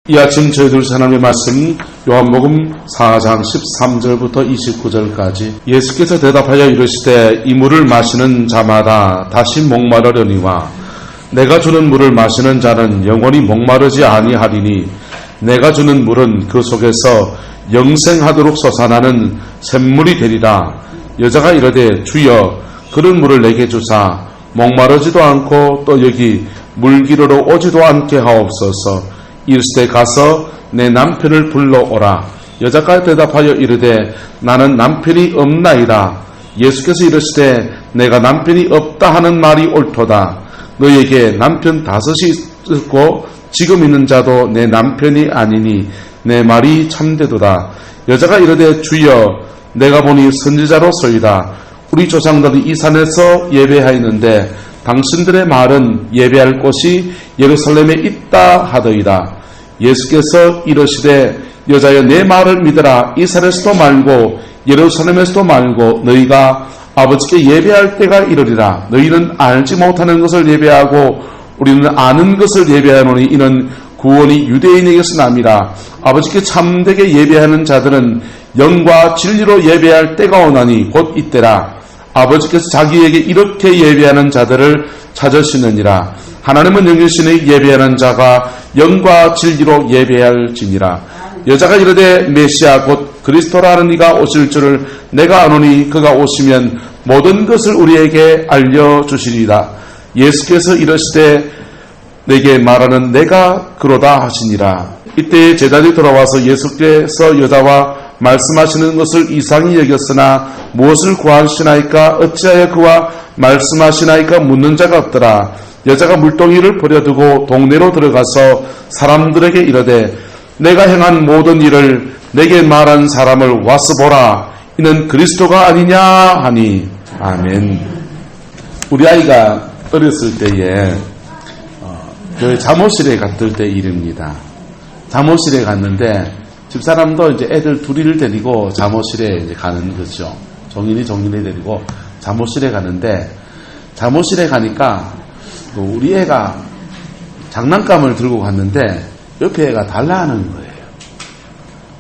이 아침 저희들 하나님의 말씀 요한복음 4장 13절부터 29절까지 예수께서 대답하여 이르시되 이 물을 마시는 자마다 다시 목마르려니와 내가 주는 물을 마시는 자는 영원히 목마르지 아니하리니 내가 주는 물은 그 속에서 영생하도록 솟아나는 샘물이 되리라. 여자가 이르되 주여 그런 물을 내게 주사 목마르지도 않고 또 여기 물기르러 오지도 않게 하옵소서. 이르시되 가서 내 남편을 불러오라. 여자가 대답하여 이르되 나는 남편이 없나이다. 예수께서 이르시되 내가 남편이 없다 하는 말이 옳도다. 너에게 남편 5이 있고 지금 있는 자도 내 남편이 아니니 내 말이 참되도다. 여자가 이르되 주여 내가 보니 선지자로소이다. 우리 조상들이 이 산에서 예배하였는데 당신들의 말은 예배할 곳이 예루살렘에 있다 하더이다. 예수께서 이르시되 여자여 내 말을 믿으라. 이 산에서도 말고 예루살렘에서도 말고 너희가 아버지께 예배할 때가 이르리라. 너희는 알지 못하는 것을 예배하고 우리는 아는 것을 예배하노니 이는 구원이 유대인에게서 남이라. 아버지께 참되게 예배하는 자들은 영과 진리로 예배할 때가 오나니 곧 이때라. 아버지께서 자기에게 이렇게 예배하는 자들을 찾으시느니라. 하나님은 영이시니 예배하는 자가 영과 진리로 예배할지니라. 여자가 이르되 메시아 곧 그리스도라는 이가 오실 줄을 내가 아노니 그가 오시면 모든 것을 우리에게 알려주시리라. 예수께서 이르시되 내게 말하는 내가 그로다 하시니라. 이때 제자들이 돌아와서 예수께서 여자와 말씀하시는 것을 이상히 여겼으나 무엇을 구하시나이까 어찌하여 그와 말씀하시나이까 묻는 자가 없더라. 여자가 물동이를 버려두고 동네로 들어가서 사람들에게 이르되 내가 행한 모든 일을 내게 말한 사람을 와서 보라. 이는 그리스도가 아니냐 하니. 아멘. 우리 아이가 어렸을 때에 저희 잠옷실에 갔을 때 일입니다. 잠옷실에 갔는데 집사람도 이제 애들 둘이를 데리고 잠옷실에 이제 가는 거죠. 종인이 데리고 잠옷실에 가는데 잠옷실에 가니까 우리 애가 장난감을 들고 갔는데 옆에 애가 달라하는 거예요.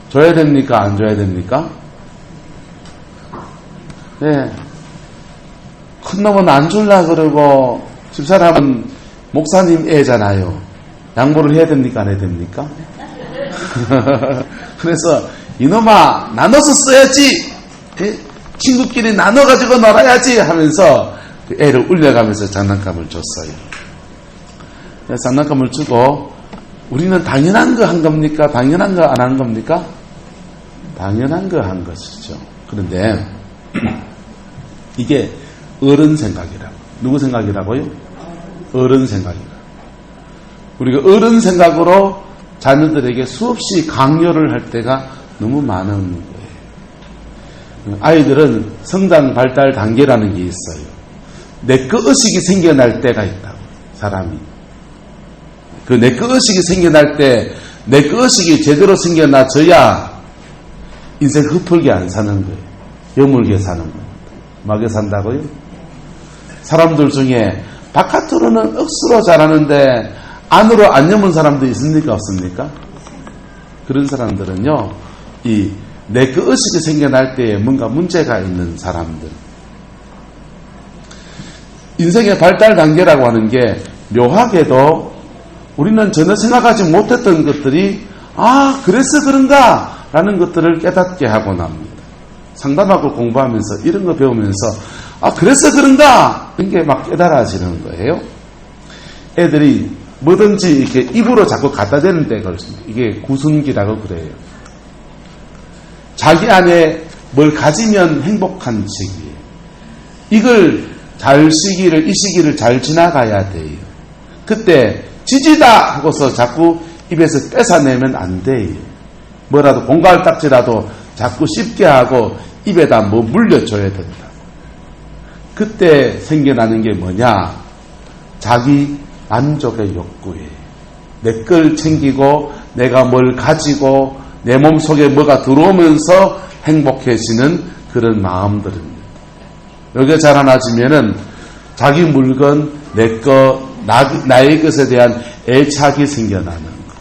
줘야 됩니까? 안 줘야 됩니까? 네. 큰 놈은 안 줄라 그러고 집사람은 목사님 애잖아요. 양보를 해야 됩니까? 안 해야 됩니까? 그래서 이놈아 나눠서 써야지. 친구끼리 나눠가지고 놀아야지 하면서 그 애를 울려가면서 장난감을 줬어요. 장난감을 주고 우리는 당연한 거 한 겁니까? 당연한 거 안 한 겁니까? 당연한 거 한 것이죠. 그런데 이게 어른 생각이라고. 누구 생각이라고요? 어른 생각이라고. 우리가 어른 생각으로 자녀들에게 수없이 강요를 할 때가 너무 많은 거예요. 아이들은 성장 발달 단계라는 게 있어요. 내꺼 의식이 생겨날 때가 있다고. 사람이. 그 내꺼 의식이 생겨날 때 내꺼 의식이 제대로 생겨나져야 인생 흡풀게 안 사는 거예요. 여물게 사는 거예요. 막게 산다고요? 사람들 중에 바깥으로는 억수로 잘하는데 안으로 안 여문 사람도 있습니까? 없습니까? 그런 사람들은요, 이 내꺼 의식이 생겨날 때에 뭔가 문제가 있는 사람들. 인생의 발달 단계라고 하는 게 묘하게도 우리는 전혀 생각하지 못했던 것들이 그래서 그런가 라는 것들을 깨닫게 하고 납니다. 상담하고 공부하면서 이런 거 배우면서 그래서 그런가 이런 게 막 깨달아지는 거예요. 애들이 뭐든지 이렇게 입으로 자꾸 갖다 대는 때가 있습니다. 이게 구순기라고 그래요. 자기 안에 뭘 가지면 행복한 시기예요. 이 시기를 잘 지나가야 돼요. 그때 지지다 하고서 자꾸 입에서 뺏어내면 안 돼요. 뭐라도 공갈 딱지라도 자꾸 씹게 하고 입에다 뭐 물려줘야 된다. 그때 생겨나는 게 뭐냐? 자기 만족의 욕구예요. 내 걸 챙기고 내가 뭘 가지고 내 몸속에 뭐가 들어오면서 행복해지는 그런 마음들입니다. 여기에 자라나지면은 자기 물건, 내 거, 나의 것에 대한 애착이 생겨나는 거.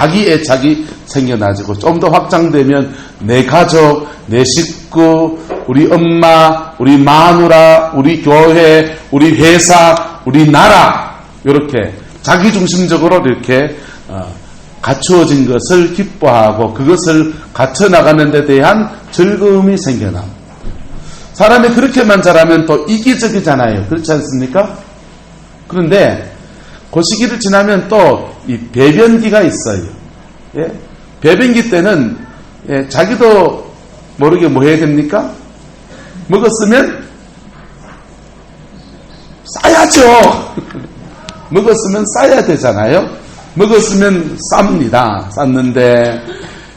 자기 애착이 생겨나지고 좀 더 확장되면 내 가족, 내 식구, 우리 엄마, 우리 마누라, 우리 교회, 우리 회사, 우리 나라 이렇게 자기중심적으로 이렇게 갖추어진 것을 기뻐하고 그것을 갖춰나가는 데 대한 즐거움이 생겨납니다. 사람이 그렇게만 자라면 또 이기적이잖아요. 그렇지 않습니까? 그런데 그 시기를 지나면 또 이 배변기가 있어요. 예? 배변기 때는 자기도 모르게 뭐 해야 됩니까? 먹었으면 싸야죠. 먹었으면 싸야 되잖아요. 먹었으면 쌉니다. 쌌는데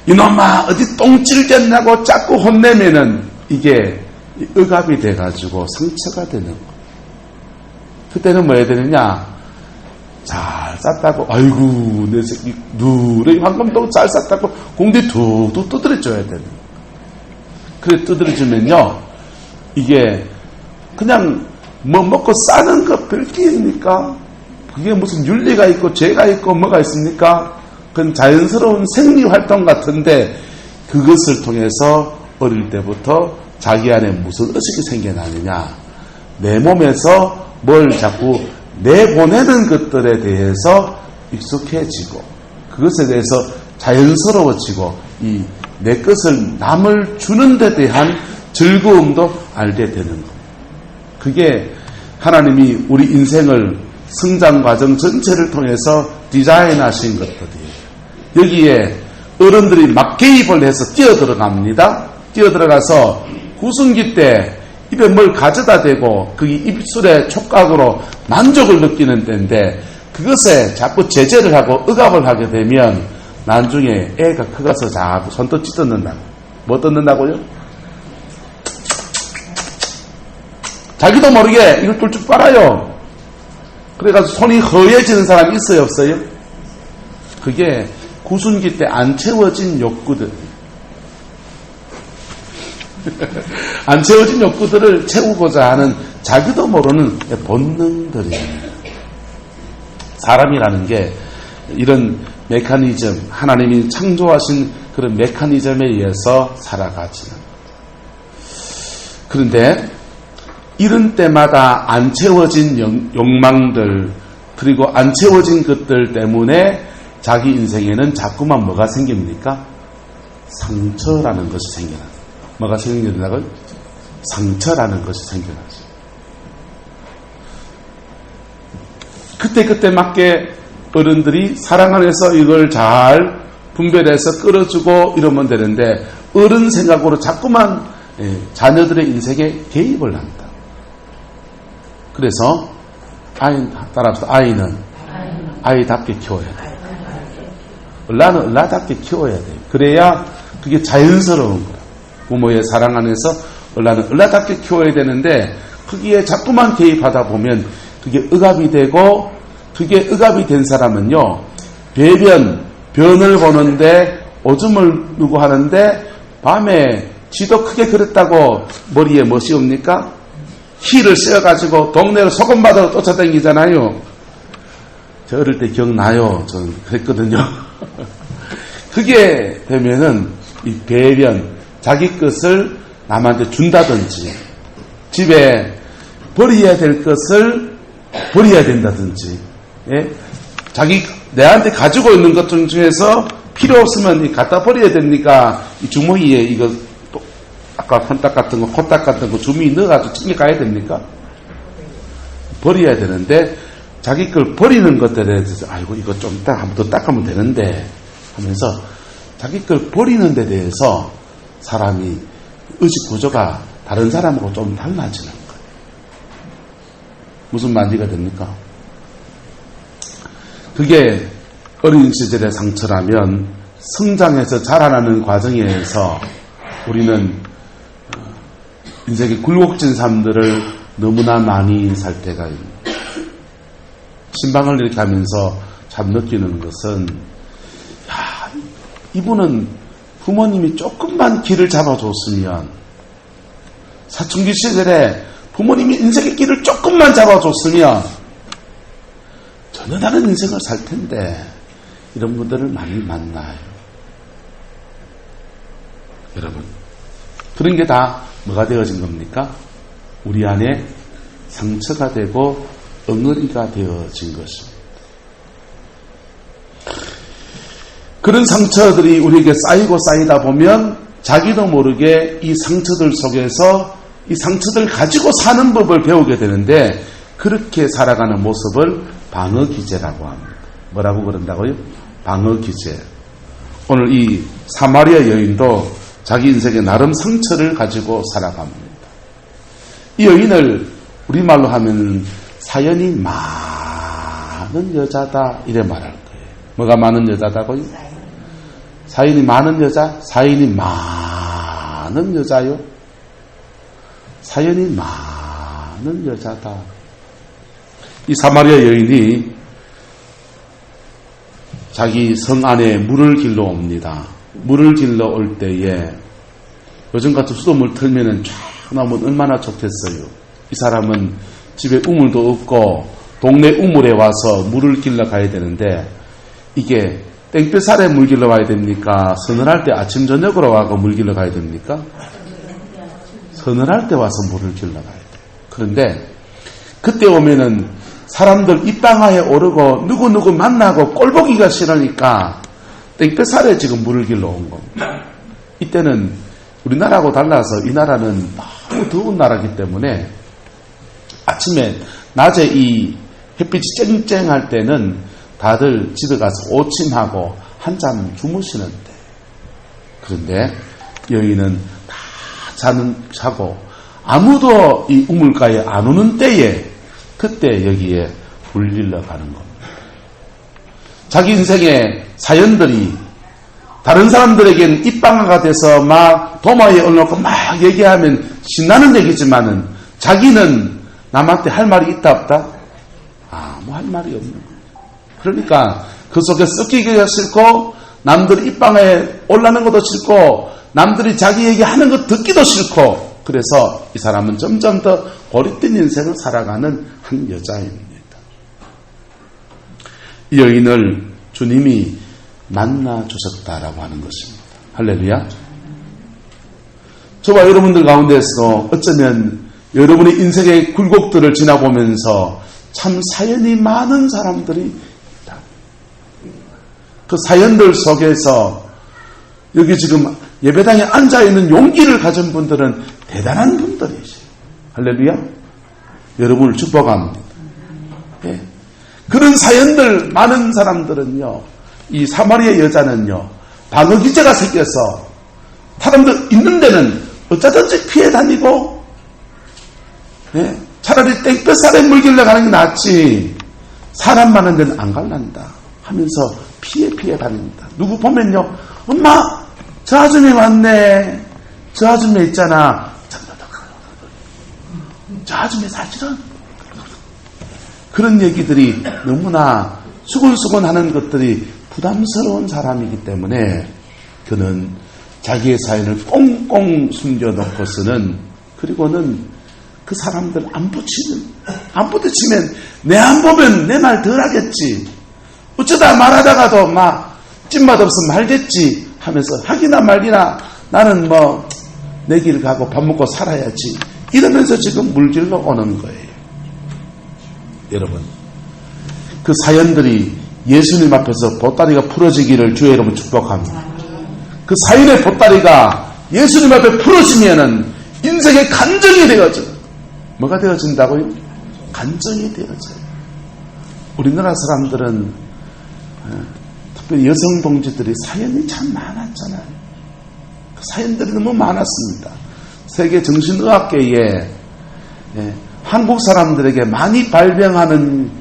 이놈아 어디 똥질 겼냐고 자꾸 혼내면은 이게 억압이 돼가지고 상처가 되는 거예요. 그때는 뭐 해야 되느냐? 잘 쌌다고, 아이고, 내 새끼, 누래, 황금도 잘 쌌다고, 공대 툭툭 두드려줘야 되는 거예요. 그래, 두드려주면요, 이게, 그냥, 뭐 먹고 싸는 거 별개입니까? 그게 무슨 윤리가 있고, 죄가 있고, 뭐가 있습니까? 그건 자연스러운 생리활동 같은데, 그것을 통해서 어릴 때부터 자기 안에 무슨 의식이 생겨나느냐, 내 몸에서 뭘 자꾸 내보내는 것들에 대해서 익숙해지고 그것에 대해서 자연스러워지고 이 내 것을 남을 주는 데 대한 즐거움도 알게 되는 겁니다. 그게 하나님이 우리 인생을 성장 과정 전체를 통해서 디자인하신 것들이에요. 여기에 어른들이 막 개입을 해서 뛰어들어갑니다. 뛰어들어가서 구순기 때 입에 뭘 가져다 대고 그게 입술의 촉각으로 만족을 느끼는 때인데 그것에 자꾸 제재를 하고 억압을 하게 되면 나중에 애가 커가서 자꾸 손톱 찢어넣는다고. 뭐 뜯는다고요? 자기도 모르게 이걸 뚫쭉 빨아요. 그래가지고 손이 허해지는 사람이 있어요, 없어요? 그게 구순기 때 안 채워진 욕구들. 안 채워진 욕구들을 채우고자 하는 자기도 모르는 본능들입니다. 사람이라는 게 이런 메커니즘, 하나님이 창조하신 그런 메커니즘에 의해서 살아가지는. 그런데 이런 때마다 안 채워진 욕망들 그리고 안 채워진 것들 때문에 자기 인생에는 자꾸만 뭐가 생깁니까? 상처라는 것이 생겨나요. 뭐가 생겨나고요? 상처라는 것이 생겨나죠. 그때 맞게 어른들이 사랑 안에서 이걸 잘 분별해서 끌어주고 이러면 되는데 어른 생각으로 자꾸만 자녀들의 인생에 개입을 한다. 그래서 따라서 아이는 아이답게 키워야 돼. 을라는 을라답게 키워야 돼. 그래야 그게 자연스러운 거야. 부모의 사랑 안에서 을라는 을라답게 키워야 되는데 거기에 자꾸만 개입하다 보면 그게 억압이 되고 그게 억압이 된 사람은요 변을 보는데 오줌을 누구 하는데 밤에 쥐도 크게 그랬다고 머리에 뭐 씌웁니까? 힐을 씌워가지고 동네로 소금바다로 쫓아다니잖아요. 저 어릴 때 기억나요. 저는 그랬거든요. 그게 되면은 이 배변 자기 것을 남한테 준다든지 집에 버려야 될 것을 버려야 된다든지 내한테 가지고 있는 것 중에서 필요 없으면 갖다 버려야 됩니까? 이 주머니에 이거 아까 손딱 같은 거 콧딱 같은 거 주머니 넣어가지고 챙겨가야 됩니까? 버려야 되는데 자기 걸 버리는 것들에 대해서 아이고 이거 좀 이따 한번 더 닦으면 되는데 하면서 자기 걸 버리는 데 대해서 사람이 의식 구조가 다른 사람하고 좀 달라지는 거예요. 무슨 말이가 됩니까? 그게 어린 시절의 상처라면 성장해서 자라나는 과정에서 우리는 인생의 굴곡진 삶들을 너무나 많이 살 때가 있습니다. 신방을 이렇게 하면서 참 느끼는 것은 이분은 부모님이 조금만 길을 잡아줬으면 사춘기 시절에 부모님이 인생의 길을 조금만 잡아줬으면 전혀 다른 인생을 살 텐데 이런 분들을 많이 만나요. 여러분, 그런 게 다 뭐가 되어진 겁니까? 우리 안에 상처가 되고 엉어리가 되어진 것입니다. 그런 상처들이 우리에게 쌓이고 쌓이다 보면 자기도 모르게 이 상처들 속에서 이 상처들 가지고 사는 법을 배우게 되는데, 그렇게 살아가는 모습을 방어기제라고 합니다. 뭐라고 그런다고요? 방어기제. 오늘 이 사마리아 여인도 자기 인생에 나름 상처를 가지고 살아갑니다. 이 여인을 우리말로 하면 사연이 많은 여자다 이래 말할 거예요. 뭐가 많은 여자다고요? 사연이 많은 여자? 사연이 많은 여자요? 사연이 많은 여자다. 이 사마리아 여인이 자기 성 안에 물을 길러 옵니다. 물을 길러 올 때에 요즘 같은 수돗물 틀면은 쫙 나오면 얼마나 좋겠어요. 이 사람은 집에 우물도 없고 동네 우물에 와서 물을 길러 가야 되는데, 이게 땡볕살에 물 길러 와야 됩니까? 서늘할 때 아침 저녁으로 와서 물 길러 가야 됩니까? 서늘할 때 와서 물을 길러 가야 돼요. 그런데 그때 오면은 사람들 입방아에 오르고 누구누구 만나고 꼴보기가 싫으니까 땡볕살에 지금 물을 길러 온 겁니다. 이때는 우리나라하고 달라서 이 나라는 너무 더운 나라이기 때문에 아침에 낮에 이 햇빛이 쨍쨍할 때는 다들 집에 가서 오침하고 한잠 주무시는데, 그런데 여인은 다 자고 아무도 이 우물가에 안 오는 때에 그때 여기에 물 길러 가는 겁니다. 자기 인생의 사연들이 다른 사람들에겐 입방아가 돼서 막 도마에 올려놓고 막 얘기하면 신나는 얘기지만은 자기는 남한테 할 말이 있다 없다? 뭐 할 말이 없는 거예요. 그러니까 그 속에 섞이기가 싫고 남들이 입방아에 올라가는 것도 싫고 남들이 자기 얘기하는 거 듣기도 싫고, 그래서 이 사람은 점점 더 고립된 인생을 살아가는 한 여자입니다. 이 여인을 주님이 만나 주셨다라고 하는 것입니다. 할렐루야. 저와 여러분들 가운데서 어쩌면 여러분의 인생의 굴곡들을 지나보면서 참 사연이 많은 사람들이 있다. 그 사연들 속에서 여기 지금 예배당에 앉아있는 용기를 가진 분들은 대단한 분들이시죠. 할렐루야. 여러분을 축복합니다. 네. 그런 사연들 많은 사람들은요, 이 사마리아 여자는요, 방어기제가 생겨서 사람들 있는 데는 어쩌든지 피해 다니고, 네, 차라리 땡볕살에 물 길러 가는 게 낫지 사람 많은 데는 안 갈란다 하면서 피해 다닙니다. 누구 보면요, 엄마 저 아줌이 왔네, 저 아줌이 있잖아, 저 아줌이 사실은 그런 얘기들이 너무나 수근수근 하는 것들이 부담스러운 사람이기 때문에 그는 자기의 사연을 꽁꽁 숨겨놓고서는, 그리고는 그 사람들 안 부딪히면 내 안 보면 내 말 덜 하겠지, 어쩌다 말하다가도 막 찐맛 없으면 말겠지 하면서 하기나 말기나 나는 뭐 내 길 가고 밥 먹고 살아야지 이러면서 지금 물길로 오는 거예요. 여러분, 그 사연들이 예수님 앞에서 보따리가 풀어지기를 주의 여러분 축복합니다. 그 사연의 보따리가 예수님 앞에 풀어지면은 인생의 간증이 되어져요. 뭐가 되어진다고요? 간증이 되어져요. 우리나라 사람들은 특별히 여성 동지들이 사연이 참 많았잖아요. 그 사연들이 너무 많았습니다. 세계 정신의학계에 한국 사람들에게 많이 발병하는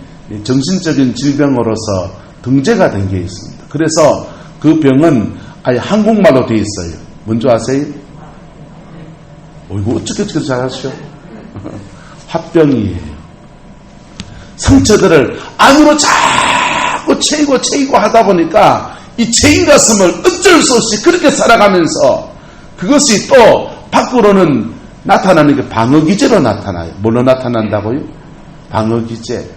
정신적인 질병으로서 등재가 된 게 있습니다. 그래서 그 병은 아예 한국말로 되어 있어요. 뭔지 아세요? 이거 어떻게 잘하시오? 화병이에요. 상처들을 안으로 자꾸 채이고 하다 보니까 이 채인 가슴을 어쩔 수 없이 그렇게 살아가면서 그것이 또 밖으로는 나타나는 게 방어기제로 나타나요. 뭘로 나타난다고요? 방어기제.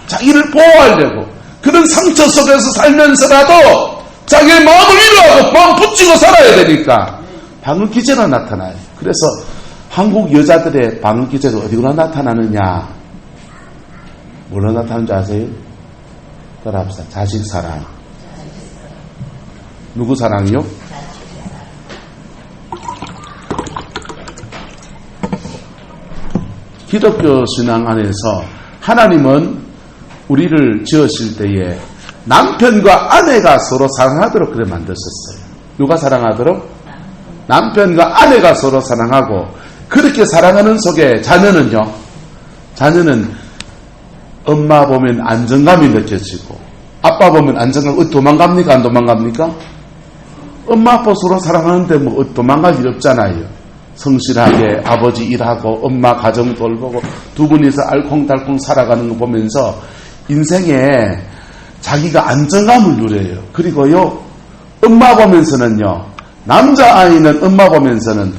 자기를 보호하려고. 그런 상처 속에서 살면서라도 자기의 마음을 위로하고 마음 붙이고 살아야 되니까 방언기제로 나타나요. 그래서 한국 여자들의 방언기제가 어디로 나타나느냐? 뭘로 나타나는 줄 아세요? 따라합시다. 자식 사랑. 누구 사랑이요? 기독교 신앙 안에서 하나님은 우리를 지으실 때에 남편과 아내가 서로 사랑하도록 그래 만드셨어요. 누가 사랑하도록? 남편과 아내가 서로 사랑하고 그렇게 사랑하는 속에 자녀는 엄마 보면 안정감이 느껴지고 아빠 보면 안정감, 도망갑니까? 안 도망갑니까? 엄마 아빠 서로 사랑하는데 뭐 도망갈 일 없잖아요. 성실하게 아버지 일하고 엄마 가정 돌보고 두 분이서 알콩달콩 살아가는 거 보면서 인생에 자기가 안정감을 누려요. 그리고요, 엄마 보면서는요, 남자아이는 엄마 보면서는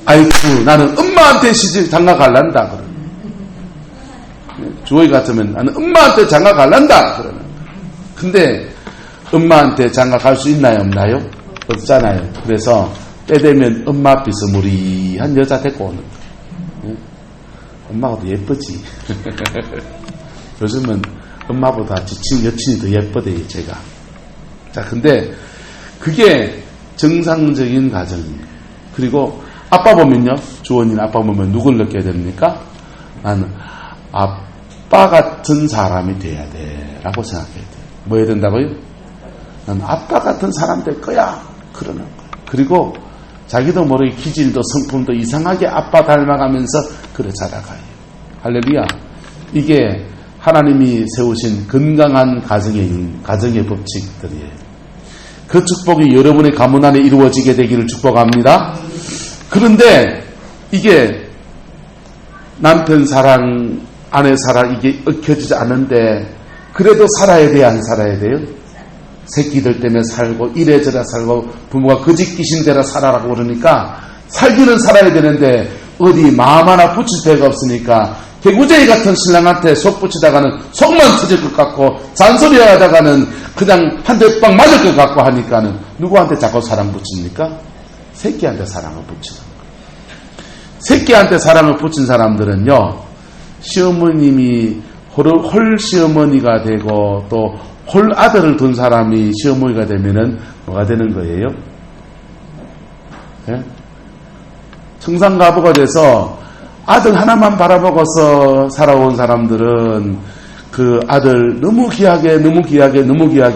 아이쿠 나는 엄마한테 시집 장가 갈란다 그러는. 주호이 같으면 나는 엄마한테 장가 갈란다 그러는. 근데 엄마한테 장가 갈 수 있나요 없나요? 없잖아요. 그래서 때 되면 엄마 앞에서 무리한 여자 데리고 오는 거예요. 엄마가 더 예쁘지. 요즘은 엄마보다 지친 여친이 더 예쁘대요, 제가. 자, 근데 그게 정상적인 가정이에요. 그리고 아빠 보면요, 주원이는 아빠 보면 누굴 느껴야 됩니까? 나는 아빠 같은 사람이 돼야 돼. 라고 생각해야 돼요. 뭐 해야 된다고요? 나는 아빠 같은 사람 될 거야. 그러는 거예요. 그리고 자기도 모르게 기질도 성품도 이상하게 아빠 닮아가면서 그래 자라가요. 할렐루야. 이게 하나님이 세우신 건강한 가정의 법칙들이에요. 그 축복이 여러분의 가문 안에 이루어지게 되기를 축복합니다. 그런데 이게 남편 사랑, 아내 사랑 이게 얽혀지지 않는데 그래도 살아야 돼요? 안 살아야 돼요? 새끼들 때문에 살고 이래저래 살고 부모가 거짓 귀신대로 살아라고 그러니까 살기는 살아야 되는데 어디 마음 하나 붙일 데가 없으니까 개구쟁이 같은 신랑한테 속 붙이다가는 속만 터질 것 같고 잔소리 하다가는 그냥 한 대 빵 맞을 것 같고 하니까는 누구한테 자꾸 사랑 붙입니까? 새끼한테 사랑을 붙이는 거예요. 새끼한테 사랑을 붙인 사람들은요, 시어머님이 홀 시어머니가 되고 또 홀 아들을 둔 사람이 시어머니가 되면은 뭐가 되는 거예요? 네? 청산가부가 돼서 아들 하나만 바라보고서 살아온 사람들은 그 아들 너무 귀하게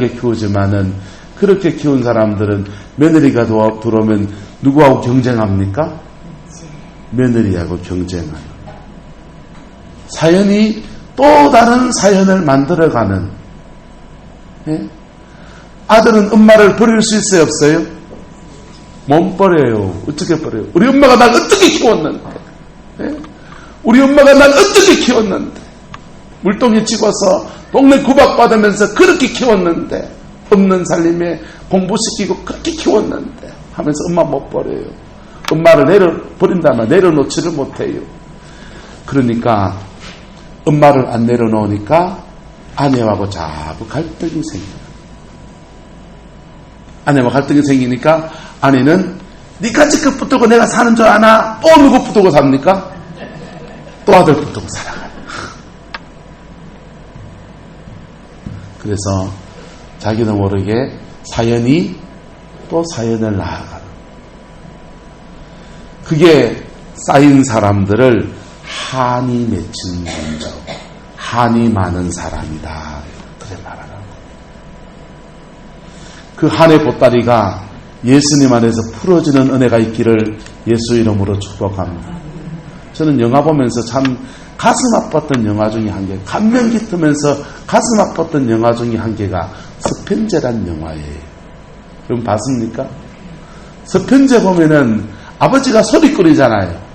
키우지만은 그렇게 키운 사람들은 며느리가 들어오면 누구하고 경쟁합니까? 며느리하고 경쟁하는. 사연이 또 다른 사연을 만들어가는. 예? 아들은 엄마를 버릴 수 있어요, 없어요? 못 버려요. 어떻게 버려요? 우리 엄마가 날 어떻게 키웠는데? 예? 우리 엄마가 날 어떻게 키웠는데? 물동이 찍어서 동네 구박받으면서 그렇게 키웠는데, 없는 살림에 공부시키고 그렇게 키웠는데 하면서 엄마 못 버려요. 엄마를 버린다면 내려놓지를 못해요. 그러니까 엄마를 안 내려놓으니까 아내하고 자꾸 갈등이 생겨요. 아내와 갈등이 생기니까 아내는 니가 지금 붙들고 내가 사는 줄 아나? 또 누구 붙들고 삽니까? 또 아들 붙들고 살아가요. 그래서 자기도 모르게 사연이 또 사연을 낳아가는. 그게 쌓인 사람들을 한이 맺힌 문제, 한이 많은 사람이다. 그래 말하는 거예요. 그 한의 보따리가 예수님 안에서 풀어지는 은혜가 있기를 예수 이름으로 축복합니다. 저는 영화 보면서 참 가슴 아팠던 영화 중에 한 개, 감명 깊으면서 가슴 아팠던 영화 중에 한 개가 서편제란 영화예요. 여러분 봤습니까? 서편제 보면은 아버지가 소리꾼이잖아요.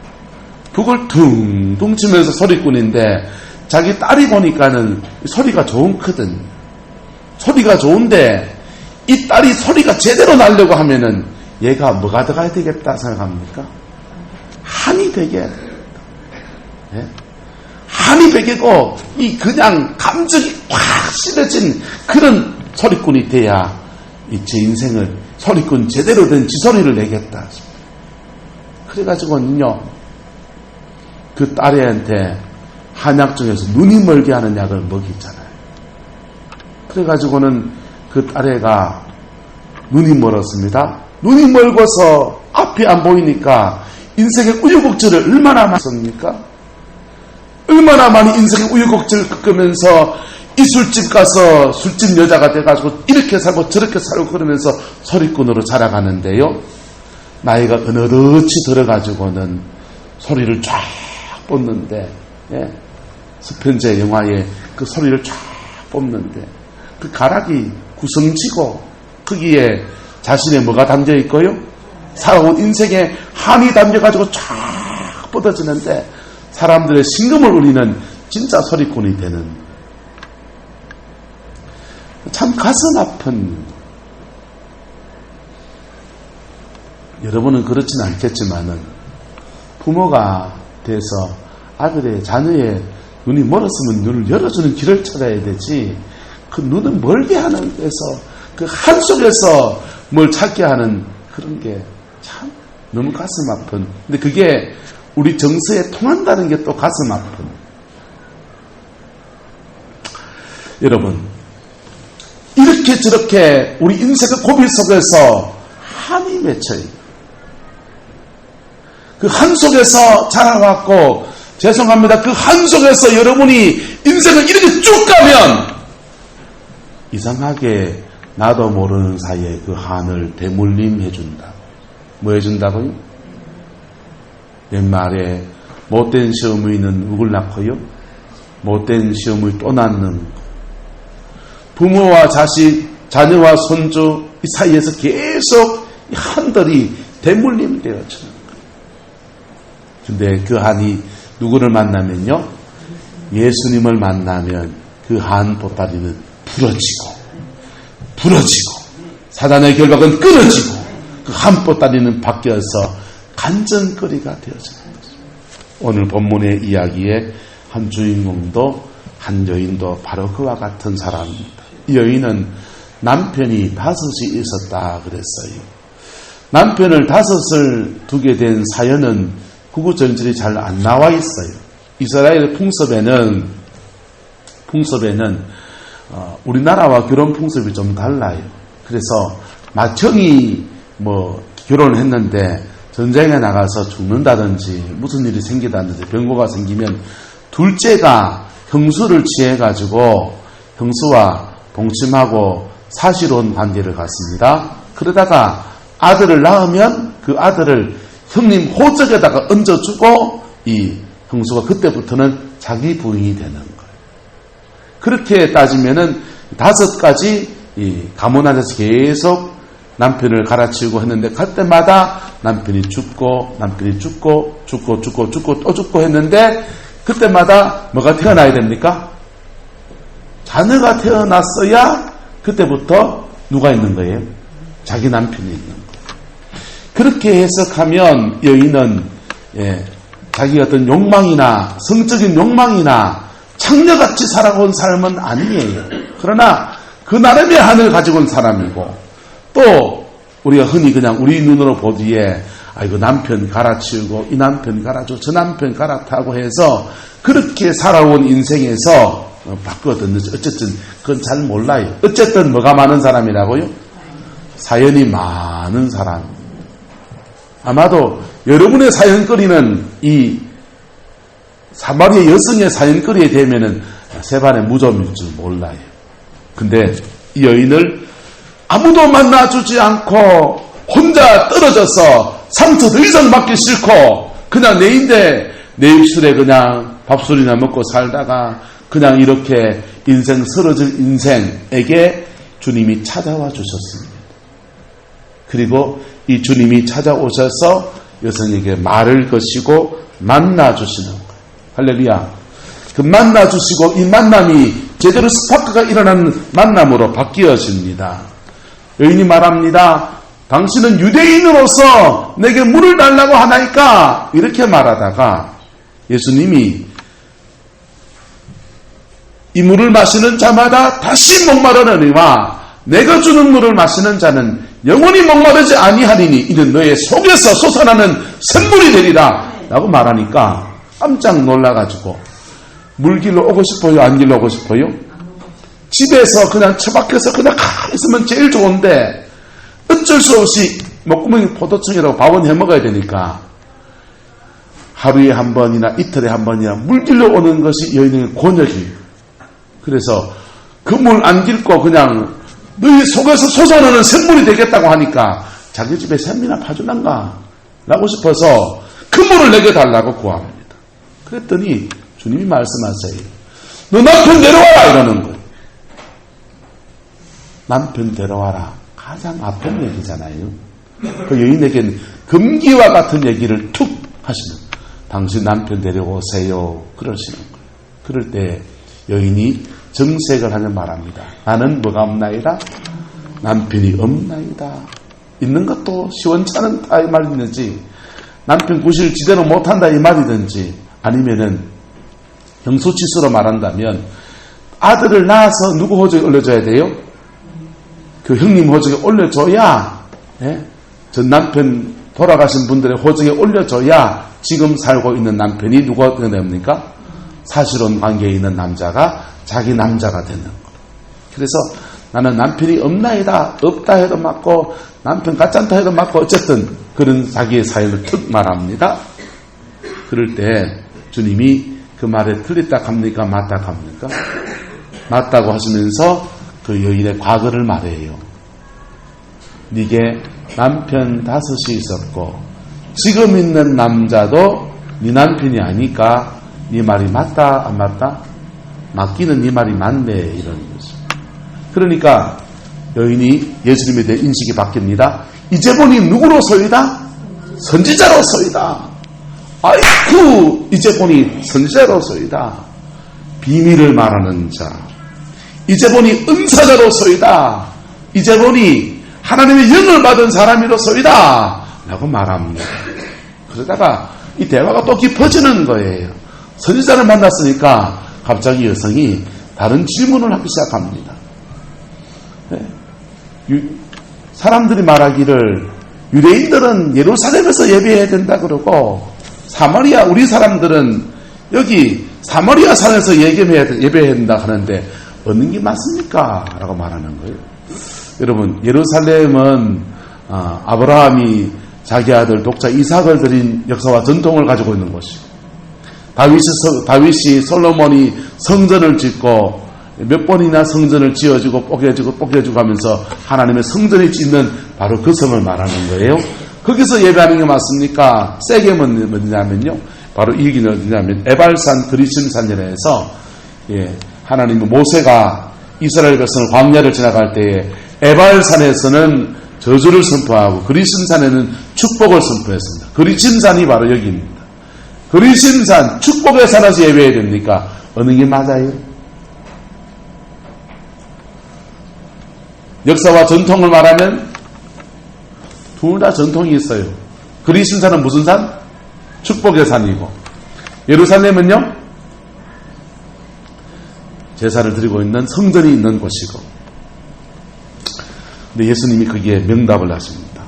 북을 둥둥 치면서 소리꾼인데 자기 딸이 보니까는 소리가 좋거든. 소리가 좋은데 이 딸이 소리가 제대로 나려고 하면은 얘가 뭐가 들어가야 되겠다 생각합니까? 한이 되게 해야 됩니다. 예? 한이 베개고 이 그냥 감정이 확 실어진 그런 소리꾼이 돼야 이 제 인생을 소리꾼 제대로 된 지소리를 내겠다. 그래가지고는요, 그 딸애한테 한약 중에서 눈이 멀게 하는 약을 먹이잖아요. 그래가지고는 그 딸애가 눈이 멀었습니다. 눈이 멀고서 앞이 안 보이니까 인생의 우여곡절을 얼마나 많이 겪습니까? 얼마나 많이 인생의 우여곡절을 겪으면서 이 술집 가서 술집 여자가 돼가지고 이렇게 살고 저렇게 살고 그러면서 소리꾼으로 자라가는데요. 나이가 어느덧이 들어가지고는 소리를 쫙 뽑는데, 예? 스펜저 영화에 그 소리를 쫙 뽑는데 그 가락이 구성지고 거기에 자신의 뭐가 담겨 있고요? 살아온 인생에 한이 담겨가지고 쫙 뻗어지는데 사람들의 심금을 울리는 진짜 소리꾼이 되는, 참 가슴 아픈, 여러분은 그렇진 않겠지만은 부모가 돼서 아들의 자녀의 눈이 멀었으면 눈을 열어주는 길을 찾아야 되지, 그 눈을 멀게 하는 데서 그 한 속에서 뭘 찾게 하는 그런 게 참 너무 가슴 아픈. 근데 그게 우리 정서에 통한다는 게 또 가슴 아픈. 여러분, 이렇게 저렇게 우리 인생의 고비 속에서 한이 맺혀요. 그 한 속에서 자라왔고, 죄송합니다, 그 한 속에서 여러분이 인생을 이렇게 쭉 가면 이상하게 나도 모르는 사이에 그 한을 대물림 해준다. 뭐 해준다고요? 옛말에 못된 시어머니는 누굴 낳고요? 못된 시어머니 또 낳는 거. 부모와 자식, 자녀와 손주 이 사이에서 계속 이 한들이 대물림 되어지는 거예요. 근데 그 한이 누구를 만나면요, 예수님을 만나면 그 한 보따리는 부러지고 사단의 결박은 끊어지고 그 한 보따리는 바뀌어서 간증거리가 되어지는 것입니다. 오늘 본문의 이야기의 한 주인공도 한 여인도 바로 그와 같은 사람입니다. 이 여인은 남편이 5이 있었다 그랬어요. 남편을 5을 두게 된 사연은 구구절절이 잘 안 나와 있어요. 이스라엘 풍습에는 우리나라와 결혼 풍습이 좀 달라요. 그래서 맏형이 결혼을 했는데 전쟁에 나가서 죽는다든지 무슨 일이 생기다든지 병고가 생기면 둘째가 형수를 취해가지고 형수와 동침하고 사실혼 관계를 갖습니다. 그러다가 아들을 낳으면 그 아들을 형님 호적에다가 얹어주고 이 형수가 그때부터는 자기 부인이 되는 거예요. 그렇게 따지면은 5가지 이 가문 안에서 계속 남편을 갈아치우고 했는데 그때마다 남편이 죽고 또 죽고 했는데 그때마다 뭐가 태어나야 됩니까? 자녀가 태어났어야 그때부터 누가 있는 거예요? 자기 남편이 있는 거예요. 그렇게 해석하면 여인은 자기 어떤 욕망이나 성적인 욕망이나 창녀같이 살아온 삶은 아니에요. 그러나 그 나름의 한을 가지고 온 사람이고, 또 우리가 흔히 그냥 우리 눈으로 보기에 아이고 남편 갈아치우고 이 남편 갈아주고 저 남편 갈아타고 해서 그렇게 살아온 인생에서 바꾸었는지 어쨌든 그건 잘 몰라요. 어쨌든 뭐가 많은 사람이라고요? 사연이 많은 사람. 아마도 여러분의 사연거리는 이 사마리아 여성의 사연거리에 되면은 세반의 무좀일 줄 몰라요. 근데 이 여인을 아무도 만나주지 않고 혼자 떨어져서 상처 더 이상 받기 싫고 그냥 내인데 내 입술에 그냥 밥술이나 먹고 살다가 그냥 이렇게 인생 쓰러질 인생에게 주님이 찾아와 주셨습니다. 그리고 이 주님이 찾아오셔서 여성에게 말을 거시고 만나주시는 거예요. 할렐루야. 그 만나주시고 이 만남이 제대로 스파크가 일어나는 만남으로 바뀌어집니다. 여인이 말합니다. 당신은 유대인으로서 내게 물을 달라고 하나이까? 이렇게 말하다가 예수님이 이 물을 마시는 자마다 다시 목마르느니와 내가 주는 물을 마시는 자는 영원히 목마르지 아니하리니 이는 너의 속에서 솟아나는 샘물이 되리라 라고 말하니까 깜짝 놀라가지고 물 길러 오고 싶어요? 안 길러 오고 싶어요? 집에서 그냥 처박혀서 그냥 가만히 있으면 제일 좋은데 어쩔 수 없이 목구멍이 포도청이라고 밥은 해먹어야 되니까 하루에 한 번이나 이틀에 한 번이나 물 길러 오는 것이 여인의 곤욕이에요. 그래서 그 물 안 길고 그냥 너희 속에서 솟아나는 샘물이 되겠다고 하니까 자기 집에 샘이나 파주난가 라고 싶어서 그 물을 내게 달라고 구합니다. 그랬더니 주님이 말씀하세요. 너 남편 데려와라 이러는 거예요. 남편 데려와라. 가장 아픈 얘기잖아요. 그 여인에겐 금기와 같은 얘기를 툭 하시는 거예요. 당신 남편 데려오세요. 그러시는 거예요. 그럴 때 여인이 정색을 하며 말합니다. 나는 뭐가 없나이다? 남편이 없나이다. 있는 것도 시원찮은다 이 말이든지 남편 구실 지대로 못한다 이 말이든지 아니면은 형수치수로 말한다면 아들을 낳아서 누구 호적에 올려줘야 돼요? 그 형님 호적에 올려줘야 전 남편 돌아가신 분들의 호적에 올려줘야 지금 살고 있는 남편이 누가 됩니까? 사실혼 관계에 있는 남자가 자기 남자가 되는 거예요. 그래서 나는 남편이 없나이다. 없다 해도 맞고 남편 같지 않다 해도 맞고 어쨌든 그런 자기의 사연을 툭 말합니다. 그럴 때 주님이 그 말에 틀렸다 합니까? 맞다 합니까? 맞다고 하시면서 그 여인의 과거를 말해요. 네게 남편 5이 있었고 지금 있는 남자도 네 남편이 아니까 네 말이 맞다 안 맞다? 맞기는 네 말이 맞네 이런 거죠. 그러니까 여인이 예수님에 대해 인식이 바뀝니다. 이제 보니 누구로서이다? 선지자로서이다. 아이쿠 이제 보니 선지자로서이다. 비밀을 말하는 자. 이제 보니 은사자로서이다. 이제 보니 하나님의 영을 받은 사람이로서이다 라고 말합니다. 그러다가 이 대화가 또 깊어지는 거예요. 선지자를 만났으니까 갑자기 여성이 다른 질문을 하기 시작합니다. 사람들이 말하기를 유대인들은 예루살렘에서 예배해야 된다 그러고 사마리아 우리 사람들은 여기 사마리아 산에서 예배해야 된다 하는데 어느 게 맞습니까? 라고 말하는 거예요. 여러분 예루살렘은 아브라함이 자기 아들 독자 이삭을 드린 역사와 전통을 가지고 있는 곳이고 다윗이 솔로몬이 성전을 짓고 몇 번이나 성전을 지어주고 뽀개주고 하면서 하나님의 성전을 짓는 바로 그 성을 말하는 거예요. 거기서 예배하는 게 맞습니까? 세겜은 뭐냐면요. 바로 이 얘기는 어디냐면 에발산 그리심산이라서 하나님의 모세가 이스라엘 백성을 광야를 지나갈 때에 에발산에서는 저주를 선포하고 그리심산에는 축복을 선포했습니다. 그리심산이 바로 여기입니다. 그리심산 축복의 산에서 예배해야 됩니까? 어느 게 맞아요? 역사와 전통을 말하면 둘 다 전통이 있어요. 그리심산은 무슨 산? 축복의 산이고 예루살렘은요? 제사를 드리고 있는 성전이 있는 곳이고 근데 예수님이 거기에 명답을 하십니다.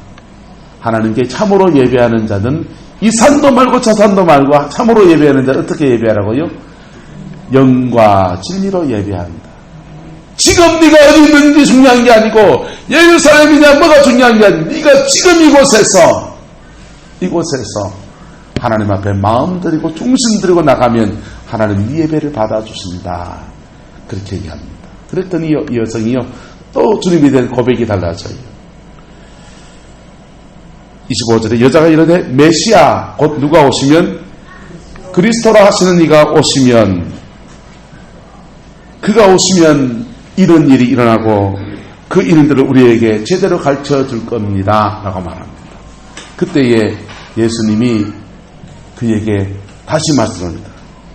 하나님께 참으로 예배하는 자는 이 산도 말고 저 산도 말고 참으로 예배하는 자는 어떻게 예배하라고요? 영과 진리로 예배한다. 지금 네가 어디 있는지 중요한 게 아니고 예루살렘이냐 뭐가 중요한 게 아니고 네가 지금 이곳에서 하나님 앞에 마음 드리고 중심 드리고 나가면 하나님 이 예배를 받아주신다. 그렇게 얘기합니다. 그랬더니 이 여성이요 또 주님에 대한 고백이 달라져요. 25절에 여자가 이르되 메시아 곧 누가 오시면 그리스도라 하시는 이가 오시면 그가 오시면 이런 일이 일어나고 그 일들을 우리에게 제대로 가르쳐 줄 겁니다 라고 말합니다. 그때에 예수님이 그에게 다시 말씀합니다.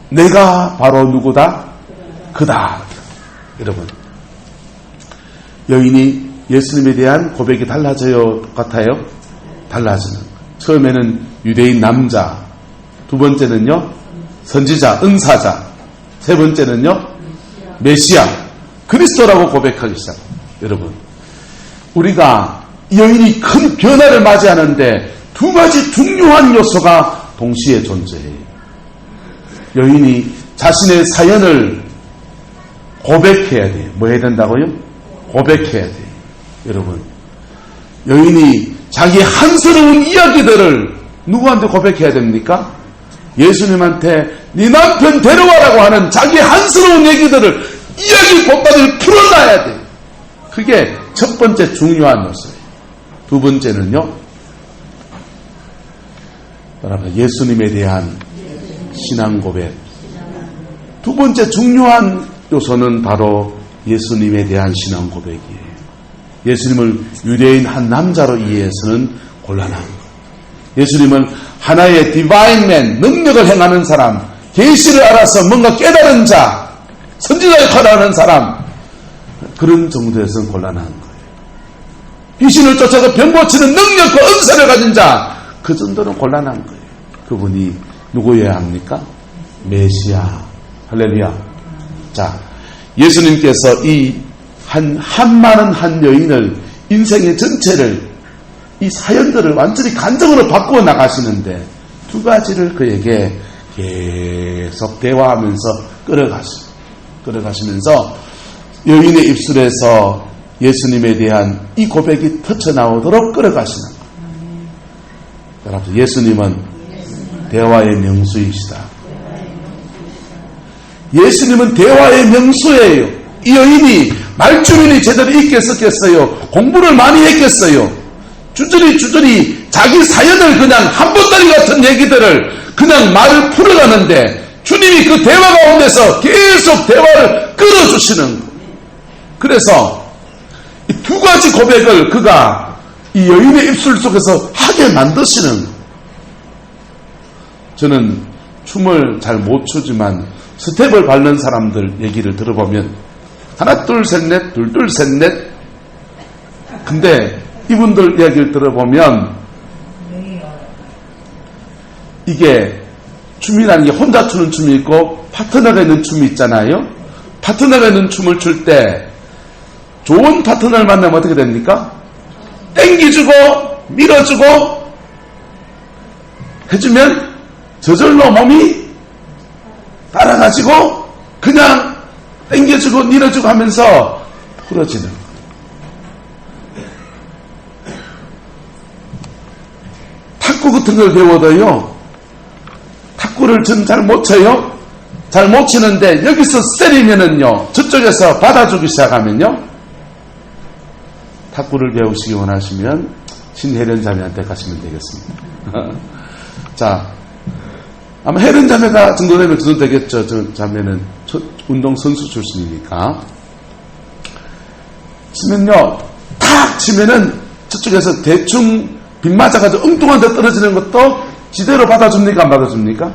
내가 바로 누구다? 그다. 여러분 여인이 예수님에 대한 고백이 달라져요? 똑같아요? 달라지는 거예요. 처음에는 유대인 남자, 두 번째는요 선지자, 은사자, 세 번째는요 메시아, 그리스도라고 고백하기 시작합니다. 여러분, 우리가 여인이 큰 변화를 맞이하는데 두 가지 중요한 요소가 동시에 존재해요. 여인이 자신의 사연을 고백해야 돼요. 뭐 해야 된다고요? 고백해야 돼요. 여러분, 여인이 자기 한스러운 이야기들을 누구한테 고백해야 됩니까? 예수님한테 네 남편 데려와라고 하는 자기 한스러운 얘기들을, 이야기 본받을 풀어놔야 돼요. 그게 첫 번째 중요한 요소예요. 두 번째는요, 여러분, 예수님에 대한 신앙 고백. 두 번째 중요한 요소는 바로 예수님에 대한 신앙 고백이에요. 예수님을 유대인 한 남자로 이해해서는 곤란한 거예요. 예수님은 하나의 디바인맨, 능력을 행하는 사람, 계시를 알아서 뭔가 깨달은 자, 선지자 역할을 하는 사람, 그런 정도에서는 곤란한 거예요. 귀신을 쫓아서 병 고치는 능력과 은사를 가진 자, 그 정도는 곤란한 거예요. 그분이 누구여야 합니까? 메시아. 할렐루야. 자, 예수님께서 이 많은 한 여인을, 인생의 전체를, 이 사연들을 완전히 간증으로 바꾸어 나가시는데 두 가지를 그에게 계속 대화하면서 끌어가시면서 여인의 입술에서 예수님에 대한 이 고백이 터쳐나오도록 끌어가시는 거예요. 여러분, 예수님은 대화의 명수이시다. 예수님은 대화의 명수예요. 이 여인이 말주민이 제대로 읽겠었겠어요? 공부를 많이 했겠어요? 주저리 자기 사연을 그냥 한 보따리 같은 얘기들을 그냥 말을 풀어가는데 주님이 그 대화 가운데서 계속 대화를 끌어주시는 거예요. 그래서 이 두 가지 고백을 그가 이 여인의 입술 속에서 하게 만드시는 거예요. 저는 춤을 잘 못 추지만 스텝을 밟는 사람들 얘기를 들어보면 하나 둘 셋 넷 둘 둘 셋 넷, 근데 이분들 이야기를 들어보면 이게 춤이라는 게 혼자 추는 춤이 있고 파트너가 있는 춤이 있잖아요. 파트너가 있는 춤을 출 때 좋은 파트너를 만나면 어떻게 됩니까? 땡기주고 밀어주고 해주면 저절로 몸이 따라가지고 그냥 땡겨주고 밀어주고 하면서 풀어지는 거예요. 탁구 같은 걸 배워도요, 탁구를 전 잘 못 쳐요. 잘 못 치는데 여기서 때리면은요, 저쪽에서 받아주기 시작하면요, 탁구를 배우시기 원하시면 신혜련 자매한테 가시면 되겠습니다. 자, 아마 혜련 자매가 정도 되면 그 정도 되겠죠. 저 자매는 운동선수 출신이니까. 치면요, 탁 치면은 저쪽에서 대충 빗 맞아가지고 엉뚱한 데 떨어지는 것도 지대로 받아줍니까? 안 받아줍니까?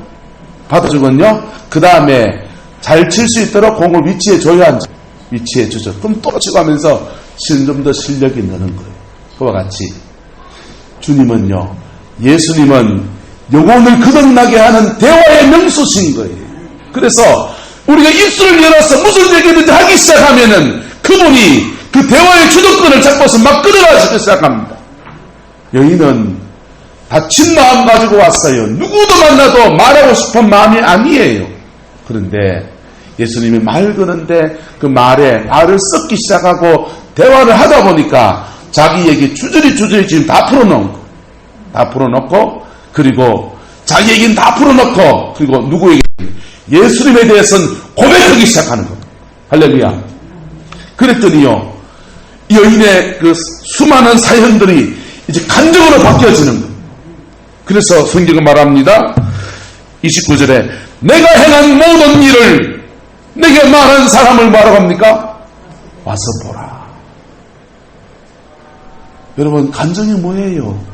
받아주면요, 그 다음에 잘 칠 수 있도록 공을 위치에 줘야 하죠. 위치에 주죠. 그럼 또 치고 하면서 좀 더 실력이 느는 거예요. 그와 같이 주님은요, 예수님은 영혼을 거듭나게 하는 대화의 명수신 거예요. 그래서 우리가 입술을 열어서 무슨 얘기든지 하기 시작하면은 그분이 그 대화의 주도권을 잡고서 막 끌어가시기 시작합니다. 여인은 다친 마음 가지고 왔어요. 누구도 만나도 말하고 싶은 마음이 아니에요. 그런데 예수님이 말 거는데 그 말을 섞기 시작하고 대화를 하다 보니까 자기 얘기 주저리 지금 다 풀어놓은 거. 다 풀어놓고, 그리고 자기 얘기는 다 풀어놓고, 그리고 누구에게? 예수님에 대해서는 고백하기 시작하는 거. 할렐루야. 그랬더니요, 여인의 그 수많은 사연들이 이제 간증으로 바뀌어지는 거. 그래서 성경은 말합니다. 29절에 내가 행한 모든 일을 내게 말한 사람을 뭐라고 합니까? 와서 보라. 여러분, 간증이 뭐예요?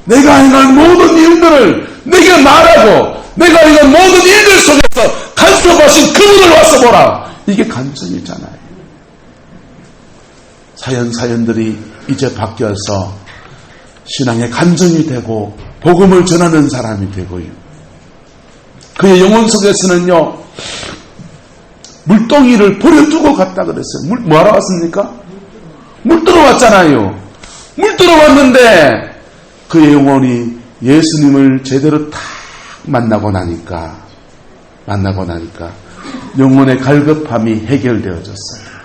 내가 행한 모든 일들을 내게 말하고 내가 행한 모든 일들 속에서 간섭하신 그분을 와서 보라. 이게 간증이잖아요. 사연들이 이제 바뀌어서 신앙의 간증이 되고 복음을 전하는 사람이 되고요. 그의 영혼 속에서는요, 물동이를 버려두고 갔다 그랬어요. 뭐하러 왔습니까? 물 들어왔잖아요. 물 들어왔는데 그의 영혼이 예수님을 제대로 딱 만나고 나니까 영혼의 갈급함이 해결되어졌어요.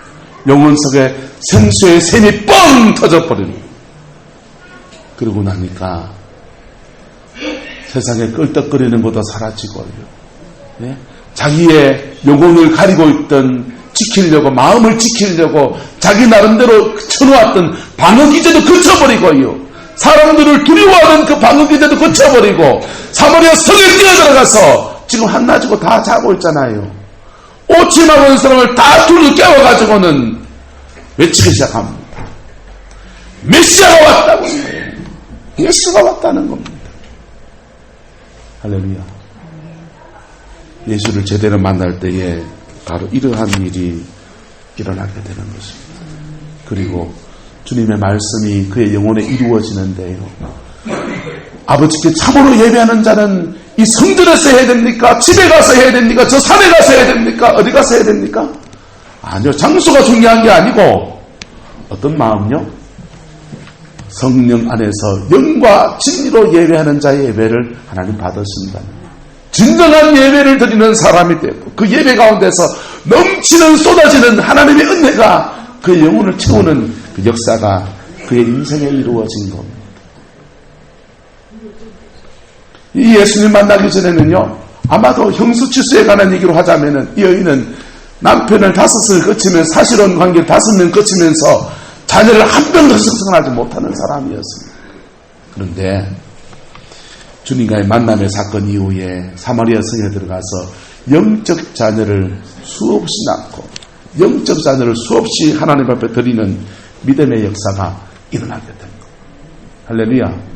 영혼 속에 생수의 샘이 뻥 터져버리는 거예요. 그러고 나니까 세상에 끌떡거리는 것도 사라지고요. 예? 자기의 영혼을 가리고 있던 지키려고 마음을 지키려고 자기 나름대로 쳐놓았던 방어기제도 그쳐버리고요. 사람들을 두려워하는 그 방어기제도 그쳐버리고 사마리아 성에 뛰어들어가서 지금 한낮이고 다 자고 있잖아요. 오침하고 있는 사람을 다 둘러 깨워가지고는 외치기 시작합니다. 메시아가 왔다고 해요. 예수가 왔다는 겁니다. 할렐루야. 예수를 제대로 만날 때에 바로 이러한 일이 일어나게 되는 것입니다. 그리고 주님의 말씀이 그의 영혼에 이루어지는데요. 아버지께 참으로 예배하는 자는 이 성전에서 해야 됩니까? 집에 가서 해야 됩니까? 저 산에 가서 해야 됩니까? 어디 가서 해야 됩니까? 아니요. 장소가 중요한 게 아니고 어떤 마음요? 성령 안에서 영과 진리로 예배하는 자의 예배를 하나님 받으신다. 진정한 예배를 드리는 사람이 되고 그 예배 가운데서 넘치는 쏟아지는 하나님의 은혜가 그의 영혼을 채우는 그 역사가 그의 인생에 이루어진 겁니다. 이 예수님 만나기 전에는요, 아마도 형수치수에 관한 얘기로 하자면은 이 여인은 남편을 5을 거치면 사실혼 관계를 5명 거치면서 자녀를 한 명도 생성하지 못하는 사람이었습니다. 그런데 주님과의 만남의 사건 이후에 사마리아 성에 들어가서 영적 자녀를 수없이 낳고 영적 자녀를 수없이 하나님 앞에 드리는 믿음의 역사가 일어나게 됩니다. 할렐루야.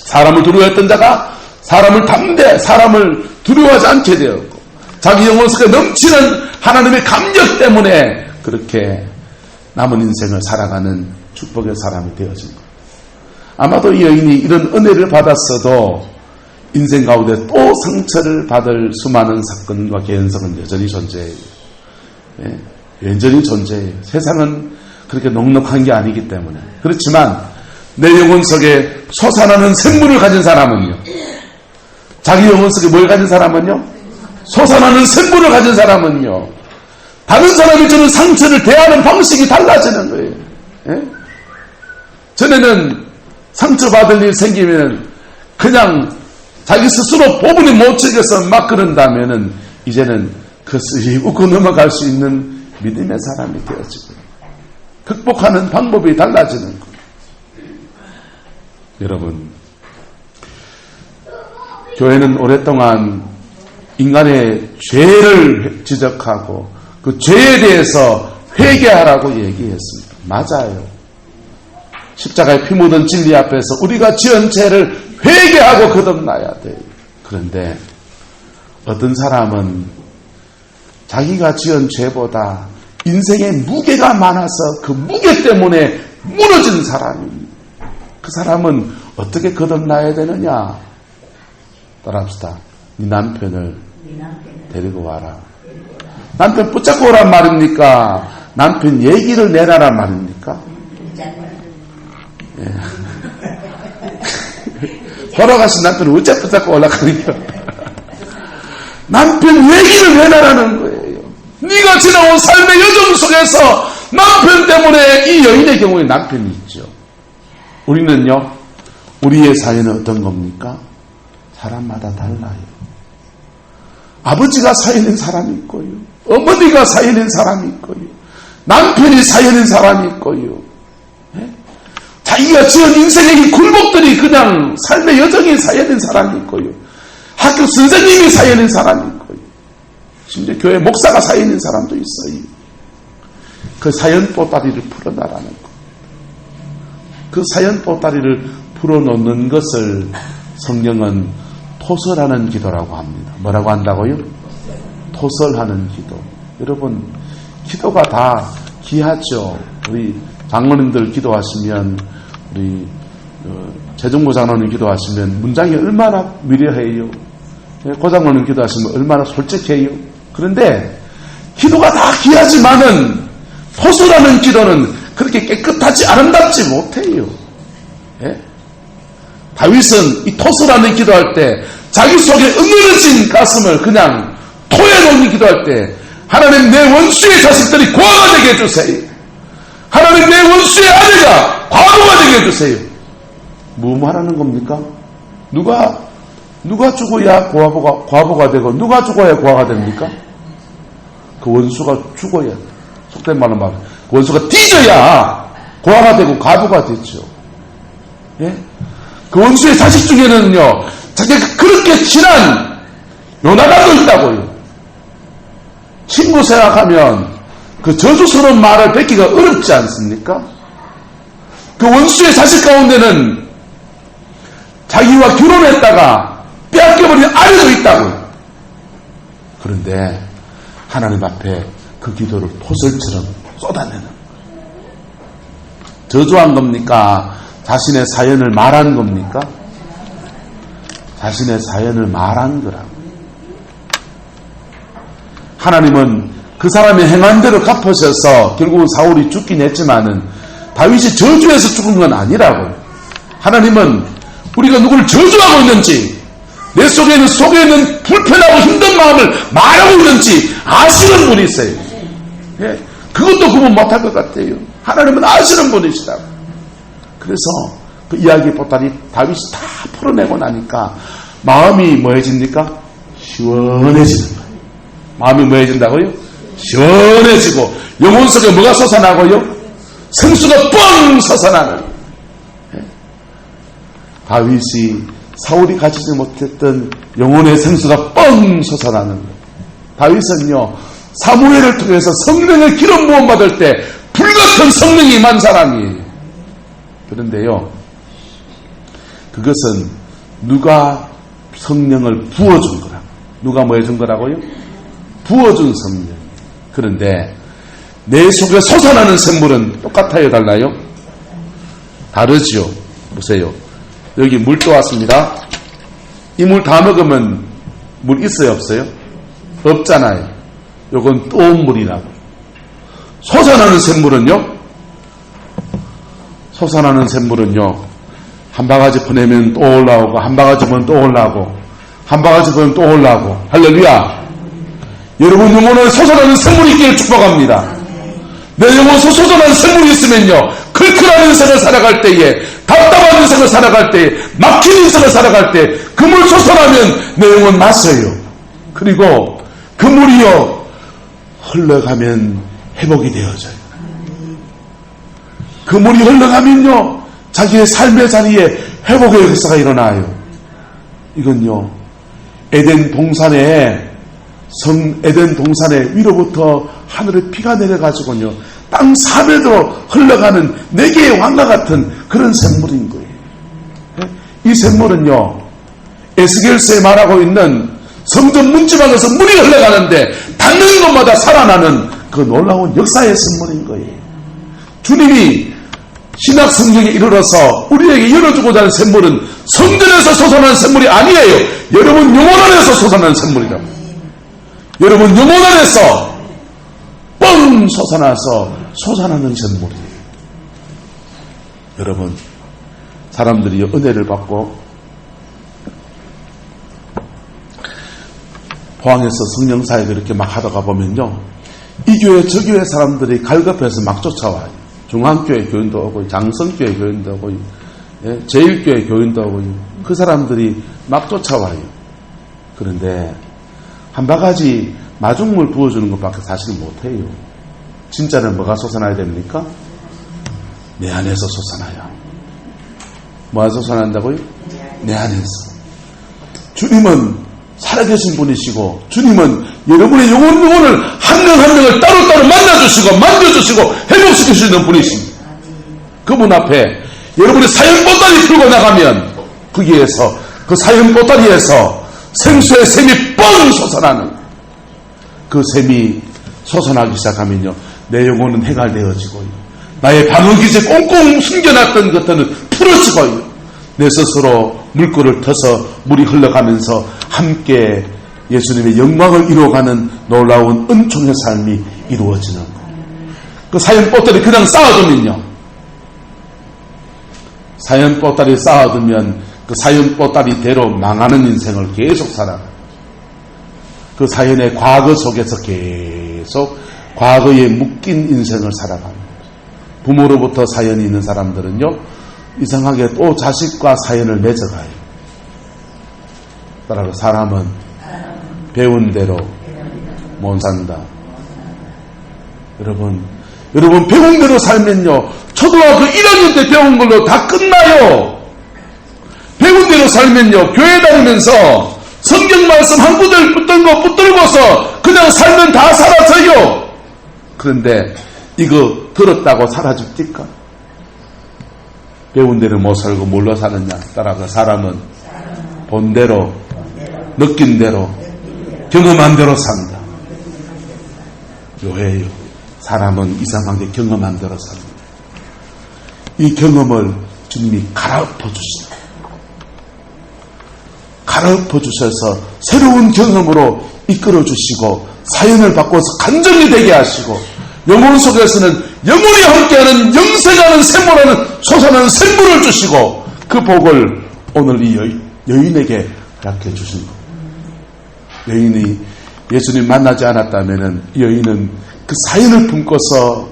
사람을 두려워했던 자가 사람을 두려워하지 않게 되었고 자기 영혼 속에 넘치는 하나님의 감격 때문에 그렇게 남은 인생을 살아가는 축복의 사람이 되어진 겁니다. 아마도 이 여인이 이런 은혜를 받았어도 인생 가운데 또 상처를 받을 수많은 사건과 개연성은 여전히 존재해요. 예, 여전히 존재해요. 세상은 그렇게 넉넉한 게 아니기 때문에. 그렇지만 내 영혼 속에 솟아나는 생물을 가진 사람은요. 자기 영혼 속에 뭘 가진 사람은요? 솟아나는 생물을 가진 사람은요. 다른 사람이 주는 상처를 대하는 방식이 달라지는 거예요. 예? 전에는 상처받을 일이 생기면 그냥 자기 스스로 보분이 못 챙겨서 막 그런다면은 이제는 그것을 웃고 넘어갈 수 있는 믿음의 사람이 되어지고 극복하는 방법이 달라지는 거예요. 여러분, 교회는 오랫동안 인간의 죄를 지적하고 그 죄에 대해서 회개하라고 얘기했습니다. 맞아요. 십자가에 피 묻은 진리 앞에서 우리가 지은 죄를 회개하고 거듭나야 돼요. 그런데 어떤 사람은 자기가 지은 죄보다 인생에 무게가 많아서 그 무게 때문에 무너진 사람입니다. 그 사람은 어떻게 거듭나야 되느냐? 따라합시다. 네 남편을 데리고 와라. 남편 붙잡고 오란 말입니까? 남편 얘기를 내라란 말입니까? 예. 돌아가신 남편을 어째 붙잡고 올라가니까 남편 얘기를 내라라는 거예요. 네가 지나온 삶의 여정 속에서 남편 때문에 이 여인의 경우에 남편이 있죠. 우리는요, 우리의 사연은 어떤 겁니까? 사람마다 달라요. 아버지가 사연인 사람이 있고요. 어머니가 사연인 사람이 있고요. 남편이 사연인 사람이 있고요. 네? 자기가 지은 인생의 굴곡들이 그냥 삶의 여정이 사연인 사람이 있고요. 학교 선생님이 사연인 사람이 있고요. 심지어 교회 목사가 사연인 사람도 있어요. 그 사연 보따리를 풀어나라는 거. 그 사연 보따리를 풀어놓는 것을 성경은 토설하는 기도라고 합니다. 뭐라고 한다고요? 토설하는 기도. 여러분, 기도가 다 귀하죠. 우리 장로님들 기도하시면, 우리 재정부 장로님 기도하시면 문장이 얼마나 미려해요. 고장로님 기도하시면 얼마나 솔직해요. 그런데 기도가 다 귀하지만은 토스라는 기도는 그렇게 깨끗하지 아름답지 못해요. 예? 다윗은 이 토스라는 기도할 때 자기 속에 응어러진 가슴을 그냥 토해놓는 기도할 때 하나님 내 원수의 자식들이 고아가 되게 해주세요. 하나님 내 원수의 아내가 과부가 되게 해주세요. 뭐 말하는 겁니까? 누가 죽어야 과부가 되고 누가 죽어야 고아가 됩니까? 그 원수가 죽어야 돼. 속된 말로 말해. 그 원수가 뒤져야 고아가 되고 과부가 되죠. 예? 그 원수의 자식 중에는요, 자기가 그렇게 친한 요나단도 있다고요. 친구 생각하면 그 저주스러운 말을 뱉기가 어렵지 않습니까? 그 원수의 자식 가운데는 자기와 결혼했다가 빼앗겨버린 아내도 있다고요. 그런데 하나님 앞에 그 기도를 토설처럼 쏟아내는 거예요. 저주한 겁니까? 자신의 사연을 말한 겁니까? 자신의 사연을 말한 거라고. 하나님은 그 사람의 행한 대로 갚으셔서 결국은 사울이 죽긴 했지만은 다윗이 저주해서 죽은 건 아니라고요. 하나님은 우리가 누구를 저주하고 있는지, 내 속에 있는 불편하고 힘든 마음을 말하고 있는지 아시는 분이세요. 예, 그것도 구분 못할 것 같아요. 하나님은 아시는 분이시다고. 그래서 그 이야기 보따리 다윗이 다 풀어내고 나니까 마음이 뭐해집니까? 시원해지는 거예요. 마음이 뭐해진다고요? 시원해지고 영혼 속에 뭐가 솟아나고요? 생수가 뻥 솟아나는. 다윗이 사울이 가지지 못했던 영혼의 생수가 뻥 솟아나는 거예요. 다윗은요, 사무엘을 통해서 성령의 기름 부음 받을 때 불같은 성령이 임한 사람이에요. 그런데요, 그것은 누가 성령을 부어준 거라고. 누가 뭐 해준 거라고요? 부어준 성령. 그런데 내 속에 솟아나는 샘물은 똑같아요, 달라요? 다르지요. 보세요. 여기 물 떠왔습니다. 이 물 다 먹으면 물 있어요, 없어요? 없잖아요. 요건 떠온 물이라고. 솟아나는 샘물은요, 한 바가지 보내면 또 올라오고, 한 바가지 보면 또 올라오고, 한 바가지 보면 또 올라오고. 할렐루야. 여러분 영혼에 솟아나는 샘물이 있기를 축복합니다. 내 영혼 솟아나는 샘물이 있으면요, 클클한 인생을 살아갈 때에, 답답한 인생을 살아갈 때에, 막힌 인생을 살아갈 때 그 물 솟아나면 내 영혼 마셔요. 그리고 그 물이요, 흘러가면 회복이 되어져요. 그 물이 흘러가면요, 자기의 삶의 자리에 회복의 역사가 일어나요. 이건요, 에덴 동산에 위로부터 하늘에 비가 내려가지고요, 땅 4배로 흘러가는 4개의 왕과 같은 그런 샘물인 거예요. 이 샘물은요, 에스겔서에 말하고 있는 성전 문지방에서 물이 흘러가는데 닿는 곳마다 살아나는 그 놀라운 역사의 샘물인 거예요. 주님이 신약 성경에 이르러서 우리에게 열어주고자 하는 샘물은 성전에서 솟아나는 샘물이 아니에요. 여러분 영혼 안에서 솟아나는 샘물이다. 여러분 영혼 안에서 뻥 솟아나는 샘물이에요. 여러분, 사람들이 은혜를 받고 포항에서 성령사역을 이렇게 막 하다가 보면요, 이 교회 저 교회 사람들이 갈급해서 막 쫓아와요. 중앙교회 교인도 오고, 장성교회 교인도 오고, 제일교회 교인도 오고, 그 사람들이 막 쫓아와요. 그런데 한 바가지 마중물 부어주는 것밖에 사실은 못해요. 진짜는 뭐가 솟아나야 됩니까? 내 안에서 솟아나야. 뭐가 솟아난다고요? 내 안에서. 주님은 살아계신 분이시고, 주님은 여러분의 영혼을 한 명 한 명을 따로따로 만나주시고 만져주시고 회복시켜주시는 분이십니다. 그분 앞에 여러분의 사형 보따리 풀고 나가면 거기에서, 그 사형 보따리에서 생수의 샘이 뻥 솟아나는, 그 샘이 솟아나기 시작하면요, 내 영혼은 해갈되어지고요, 나의 방어기제 꽁꽁 숨겨놨던 것들은 풀어지고요, 내 스스로 물꼬를 터서 물이 흘러가면서 함께 예수님의 영광을 이루어가는 놀라운 은총의 삶이 이루어지는 것. 그 사연 보따리 그냥 쌓아두면요, 사연 보따리 쌓아두면 그 사연 보따리대로 망하는 인생을 계속 살아가요. 그 사연의 과거 속에서 계속 과거에 묶인 인생을 살아가는 거예요. 부모로부터 사연이 있는 사람들은요, 이상하게 또 자식과 사연을 맺어가요. 따라서 사람은 배운 대로 못 산다. 여러분 배운 대로 살면요, 초등학교 1학년 때 배운 걸로 다 끝나요. 배운 대로 살면요, 교회 다니면서 성경 말씀 한 구절 붙들고서 그냥 살면 다 사라져요. 그런데 이거 들었다고 사라집니까? 배운 대로 못 살고 뭘로 사느냐? 따라서 사람은 본대로, 느낀 대로, 경험한 대로 산다. 요해요. 사람은 이상하게 경험한 대로 삽니다. 이 경험을 주님이 갈아엎어 주신다. 갈아엎어 주셔서 새로운 경험으로 이끌어 주시고 사연을 바꿔서 간증이 되게 하시고 영혼 속에서는 영혼이 함께하는 영생하는 샘물하는 솟아나는 샘물을 주시고 그 복을 오늘 이 여인에게 허락해 주신 겁니다. 여인이 예수님 만나지 않았다면 이 여인은 그 사연을 품고서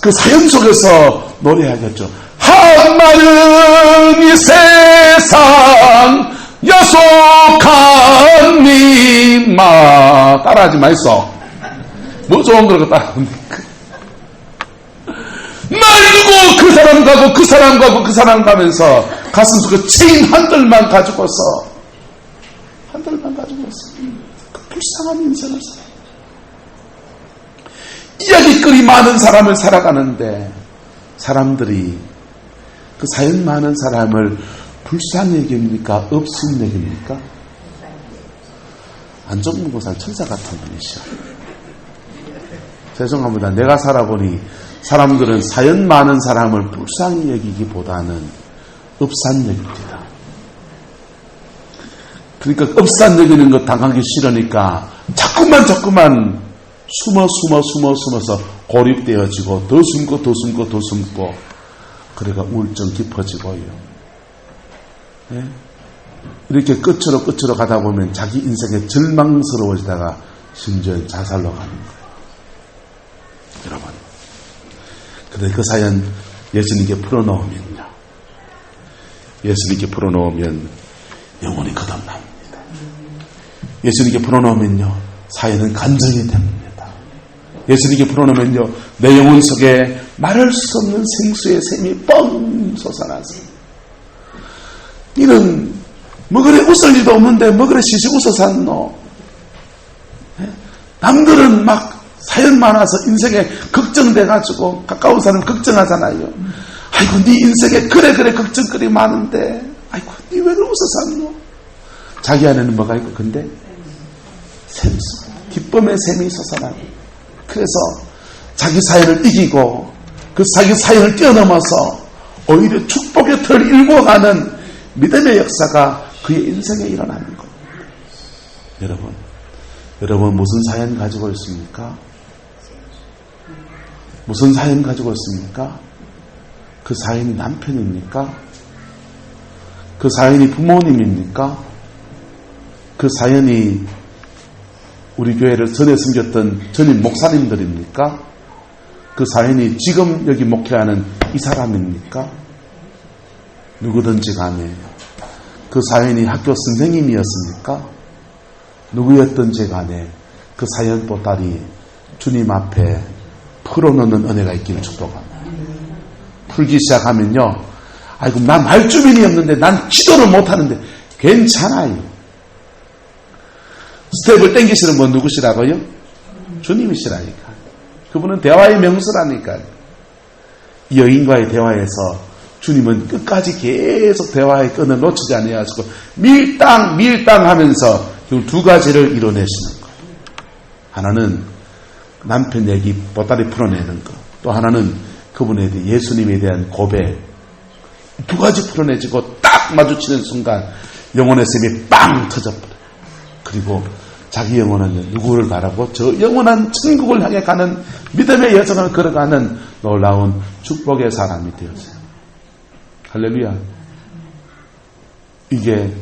그 사연 속에서 노래하겠죠. 한마는 이 세상 야속한 미마. 따라하지 마이소. 뭐 좋은 걸 따라합니까? 날 두고 그 사람 가고 그 사람 가고 그 사람 가면서 가슴속에 체인 한들만 가지고서 그 불쌍한 인생을 살아요. 이야기거리 많은 사람을 살아가는데 사람들이 그 사연 많은 사람을 불쌍히 여깁니까? 없인 여깁니까? 안정무고사 천사 같은 분이시죠. 죄송합니다. 내가 살아보니 사람들은 사연 많은 사람을 불쌍히 여기기보다는 업산 여깁니다. 그러니까 업산 여기는 것 당하기 싫으니까 자꾸만 숨어서 고립되어지고 더 숨고 그래가 우울증 깊어지고요. 네? 이렇게 끝으로 가다 보면 자기 인생에 절망스러워지다가 심지어 자살로 가는 거예요. 여러분, 근데 그 사연 예수님께 풀어놓으면 영혼이 거듭납니다. 예수님께 풀어놓으면요 사연은 간증이 됩니다. 예수님께 풀어놓으면요 내 영혼 속에 말할 수 없는 생수의 샘이 뻥 솟아나서 이는 뭐 그래 웃을 일도 없는데 뭐 그래 시시 웃어 샀노. 남들은 막 사연 많아서 인생에 걱정돼가지고 가까운 사람 걱정하잖아요. 아이고 네 인생에 그래 걱정거리 많은데 아이고 네 왜 그래 웃어 샀노. 자기 안에는 뭐가 있고 근데 샘수 기쁨의 샘이 솟아나고 그래서 자기 사연을 이기고 그 자기 사연을 뛰어넘어서 오히려 축복의 틀을 일궈가는 믿음의 역사가 그의 인생에 일어나는 겁니다. 여러분 무슨 사연 가지고 있습니까? 무슨 사연 가지고 있습니까? 그 사연이 남편입니까? 그 사연이 부모님입니까? 그 사연이 우리 교회를 전에 섬겼던 전임 목사님들입니까? 그 사연이 지금 여기 목회하는 이 사람입니까? 누구든지 간에 그 사연이 학교 선생님이었습니까? 누구였든지 간에 그 사연 보따리 주님 앞에 풀어놓는 은혜가 있기를 축복합니다. 풀기 시작하면요 아이고 난 말주민이었는데 난 기도를 못하는데 괜찮아요. 스텝을 땡기시는 분 누구시라고요? 주님이시라니까. 그분은 대화의 명수라니까요. 이 여인과의 대화에서 주님은 끝까지 계속 대화의 끈을 놓치지 않아가지고 밀당 하면서 두 가지를 이뤄내시는 거예요. 하나는 남편 얘기 보따리 풀어내는 것, 또 하나는 그분에 대해 예수님에 대한 고백. 두 가지 풀어내지고 딱 마주치는 순간 영혼의 샘이 빵 터져버려요. 그리고 자기 영혼은 누구를 바라고 저 영원한 천국을 향해 가는 믿음의 여정을 걸어가는 놀라운 축복의 사람이 되었어요. 할렐루야. 이게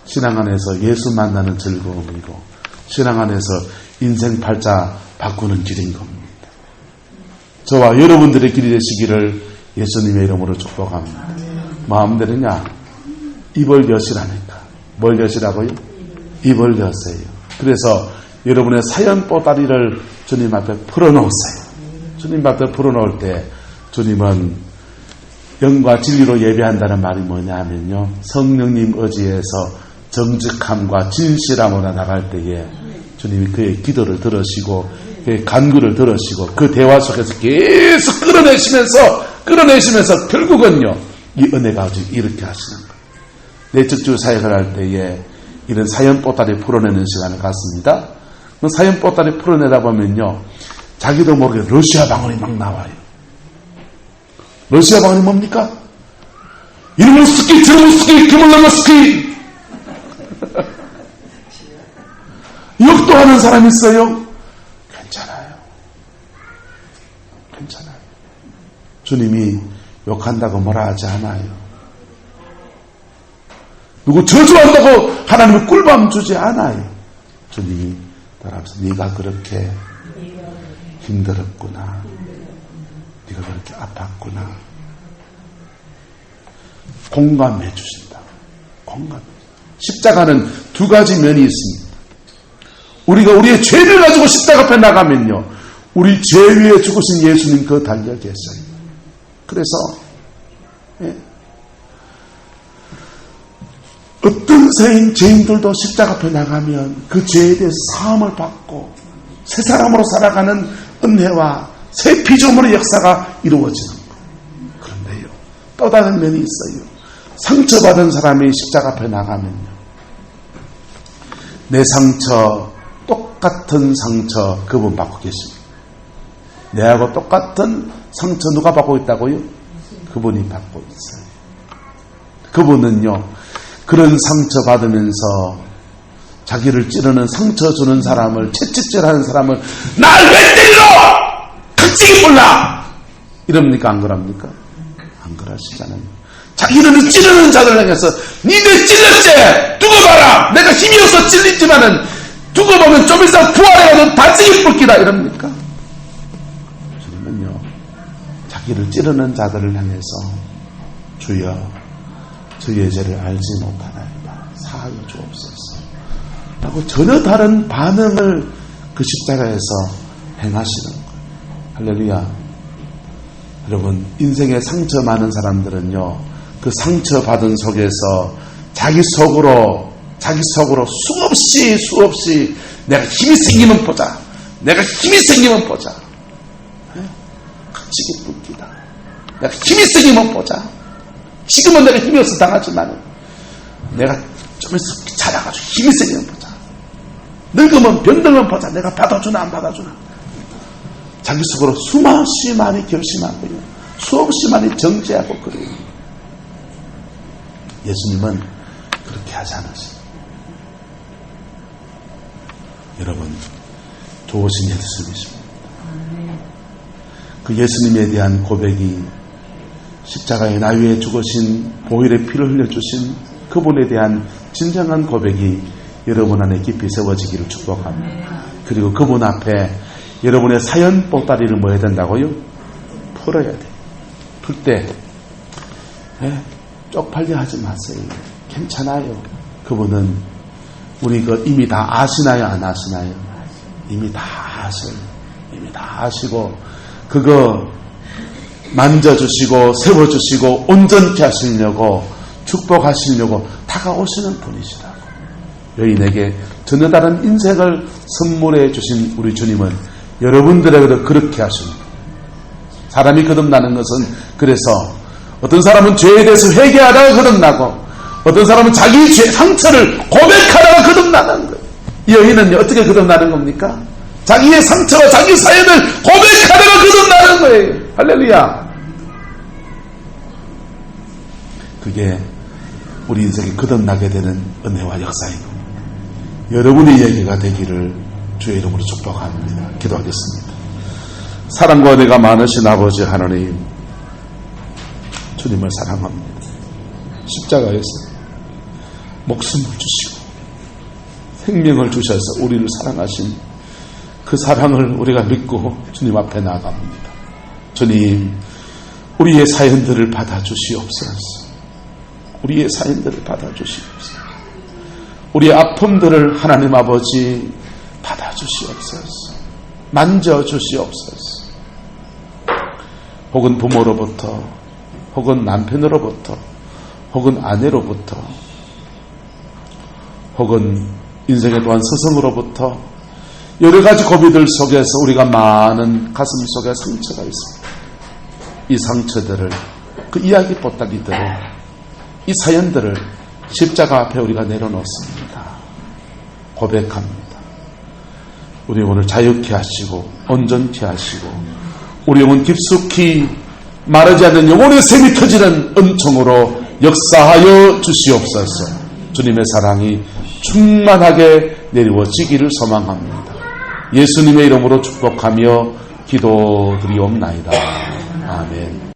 신앙 안에서 예수 만나는 즐거움이고 신앙 안에서 인생 팔자 바꾸는 길인 겁니다. 저와 여러분들의 길이 되시기를 예수님의 이름으로 축복합니다. 마음대로냐? 입을 여시라니까. 뭘 여시라고요? 입을 여세요. 그래서 여러분의 사연 보따리를 주님 앞에 풀어놓으세요. 주님 앞에 풀어놓을 때 주님은 영과 진리로 예배한다는 말이 뭐냐면요, 성령님 의지에서 정직함과 진실함으로 나갈 때에 주님이 그의 기도를 들으시고 그의 간구를 들으시고 그 대화 속에서 계속 끌어내시면서 결국은요 이 은혜가 이렇게 하시는 거예요. 내적주 사역을 할 때에 이런 사연 보따리 풀어내는 시간을 갖습니다. 그 사연 보따리 풀어내다 보면요 자기도 모르게 러시아 방언이 막 나와요. 러시아 방언이 뭡니까? 이름은 스키, 저름은 스키, 그물러면 스키. 욕도 하는 사람이 있어요. 괜찮아요. 주님이 욕한다고 뭐라 하지 않아요. 누구 저주한다고 하나님은 꿀밤 주지 않아요. 주님이 따라서 네가 그렇게 힘들었구나. 네가 그렇게 아팠구나. 공감해 주신다. 십자가는 두 가지 면이 있습니다. 우리가 우리의 죄를 가지고 십자가 앞에 나가면요 우리 죄 위에 죽으신 예수님 그 달려 계세요. 그래서 어떤 죄인들도 십자가 앞에 나가면 그 죄에 대해서 사함을 받고 새 사람으로 살아가는 은혜와 새 피조물의 역사가 이루어지는 거예요. 그런데요 또 다른 면이 있어요. 상처받은 사람이 십자가 앞에 나가면요 내 상처 똑같은 상처 그분 받고 계십니다. 내하고 똑같은 상처 누가 받고 있다고요? 그분이 받고 있어요. 그분은요 그런 상처 받으면서 자기를 찌르는 상처 주는 사람을 채찍질하는 사람을 날 왜 때리러 각지기 몰라 이럽니까 안 그럽니까? 안 그러시잖아요. 자기를 찌르는 자들 향해서 니네 찔렸지? 두고 봐라. 내가 힘이 없어 찔렸지만은 두고 보면 좀 있어 부활해가지고 다찌기 뿔기다 이럽니까? 주님은요 자기를 찌르는 자들을 향해서 주여 저의 죄를 알지 못하나이다 사하여 주옵소서 라고 전혀 다른 반응을 그 십자가에서 행하시는 거예요. 할렐루야. 여러분 인생에 상처 많은 사람들은요 그 상처받은 속에서 자기 속으로 수없이 내가 힘이 생기면 보자. 각지기 뿔기다. 내가 힘이 생기면 보자. 지금은 내가 힘이 없어 당하지만 내가 좀 있어 자라가지고 힘이 생기면 보자. 늙으면 병들면 보자. 내가 받아주나 안 받아주나. 자기 속으로 수없이 많이 결심하고요. 수없이 많이 정죄하고 그래요. 예수님은 그렇게 하지 않으십니다. 여러분 좋으신 예수님이십니다. 그 예수님에 대한 고백이 십자가에 나 위에 죽으신 보혈의 피를 흘려주신 그분에 대한 진정한 고백이 여러분 안에 깊이 세워지기를 축복합니다. 그리고 그분 앞에 여러분의 사연 보따리를 뭐 해야 된다고요? 풀어야 돼요. 풀 때 쪽팔려 하지 마세요. 괜찮아요. 그분은 우리 이미 다 아시나요? 안 아시나요? 이미 다 아셔요. 이미 다 아시고 그거 만져주시고 세워주시고 온전케 하시려고 축복하시려고 다가오시는 분이시라고. 여인에게 전혀 다른 인생을 선물해 주신 우리 주님은 여러분들에게도 그렇게 하십니다. 사람이 거듭나는 것은 그래서 어떤 사람은 죄에 대해서 회개하다가 거듭나고 어떤 사람은 자기 죄 상처를 고백하다가 거듭나는 거예요. 이 여인은 어떻게 거듭나는 겁니까? 자기의 상처와 자기 사연을 고백하다가 거듭나는 거예요. 할렐루야. 그게 우리 인생에 거듭나게 되는 은혜와 역사인 겁니다. 여러분의 얘기가 되기를 주의 이름으로 축복합니다. 기도하겠습니다. 사랑과 은혜가 많으신 아버지 하나님, 주님을 사랑합니다. 십자가에서 목숨을 주시고 생명을 주셔서 우리를 사랑하신 그 사랑을 우리가 믿고 주님 앞에 나아갑니다. 주님, 우리의 사연들을 받아주시옵소서. 우리의 사연들을 받아주시옵소서. 우리의 아픔들을 하나님 아버지 받아주시옵소서. 만져주시옵소서. 혹은 부모로부터, 혹은 남편으로부터, 혹은 아내로부터, 혹은 인생의 또한 스승으로부터 여러 가지 고비들 속에서 우리가 많은 가슴 속에 상처가 있습니다. 이 상처들을, 그 이야기 보따리들을, 이 사연들을 십자가 앞에 우리가 내려놓습니다. 고백합니다. 우리 오늘 자유케 하시고 온전케 하시고 우리 영혼 깊숙이 마르지 않는 영혼의 샘이 터지는 은총으로 역사하여 주시옵소서. 주님의 사랑이 충만하게 내리워지기를 소망합니다. 예수님의 이름으로 축복하며 기도드리옵나이다. 아멘.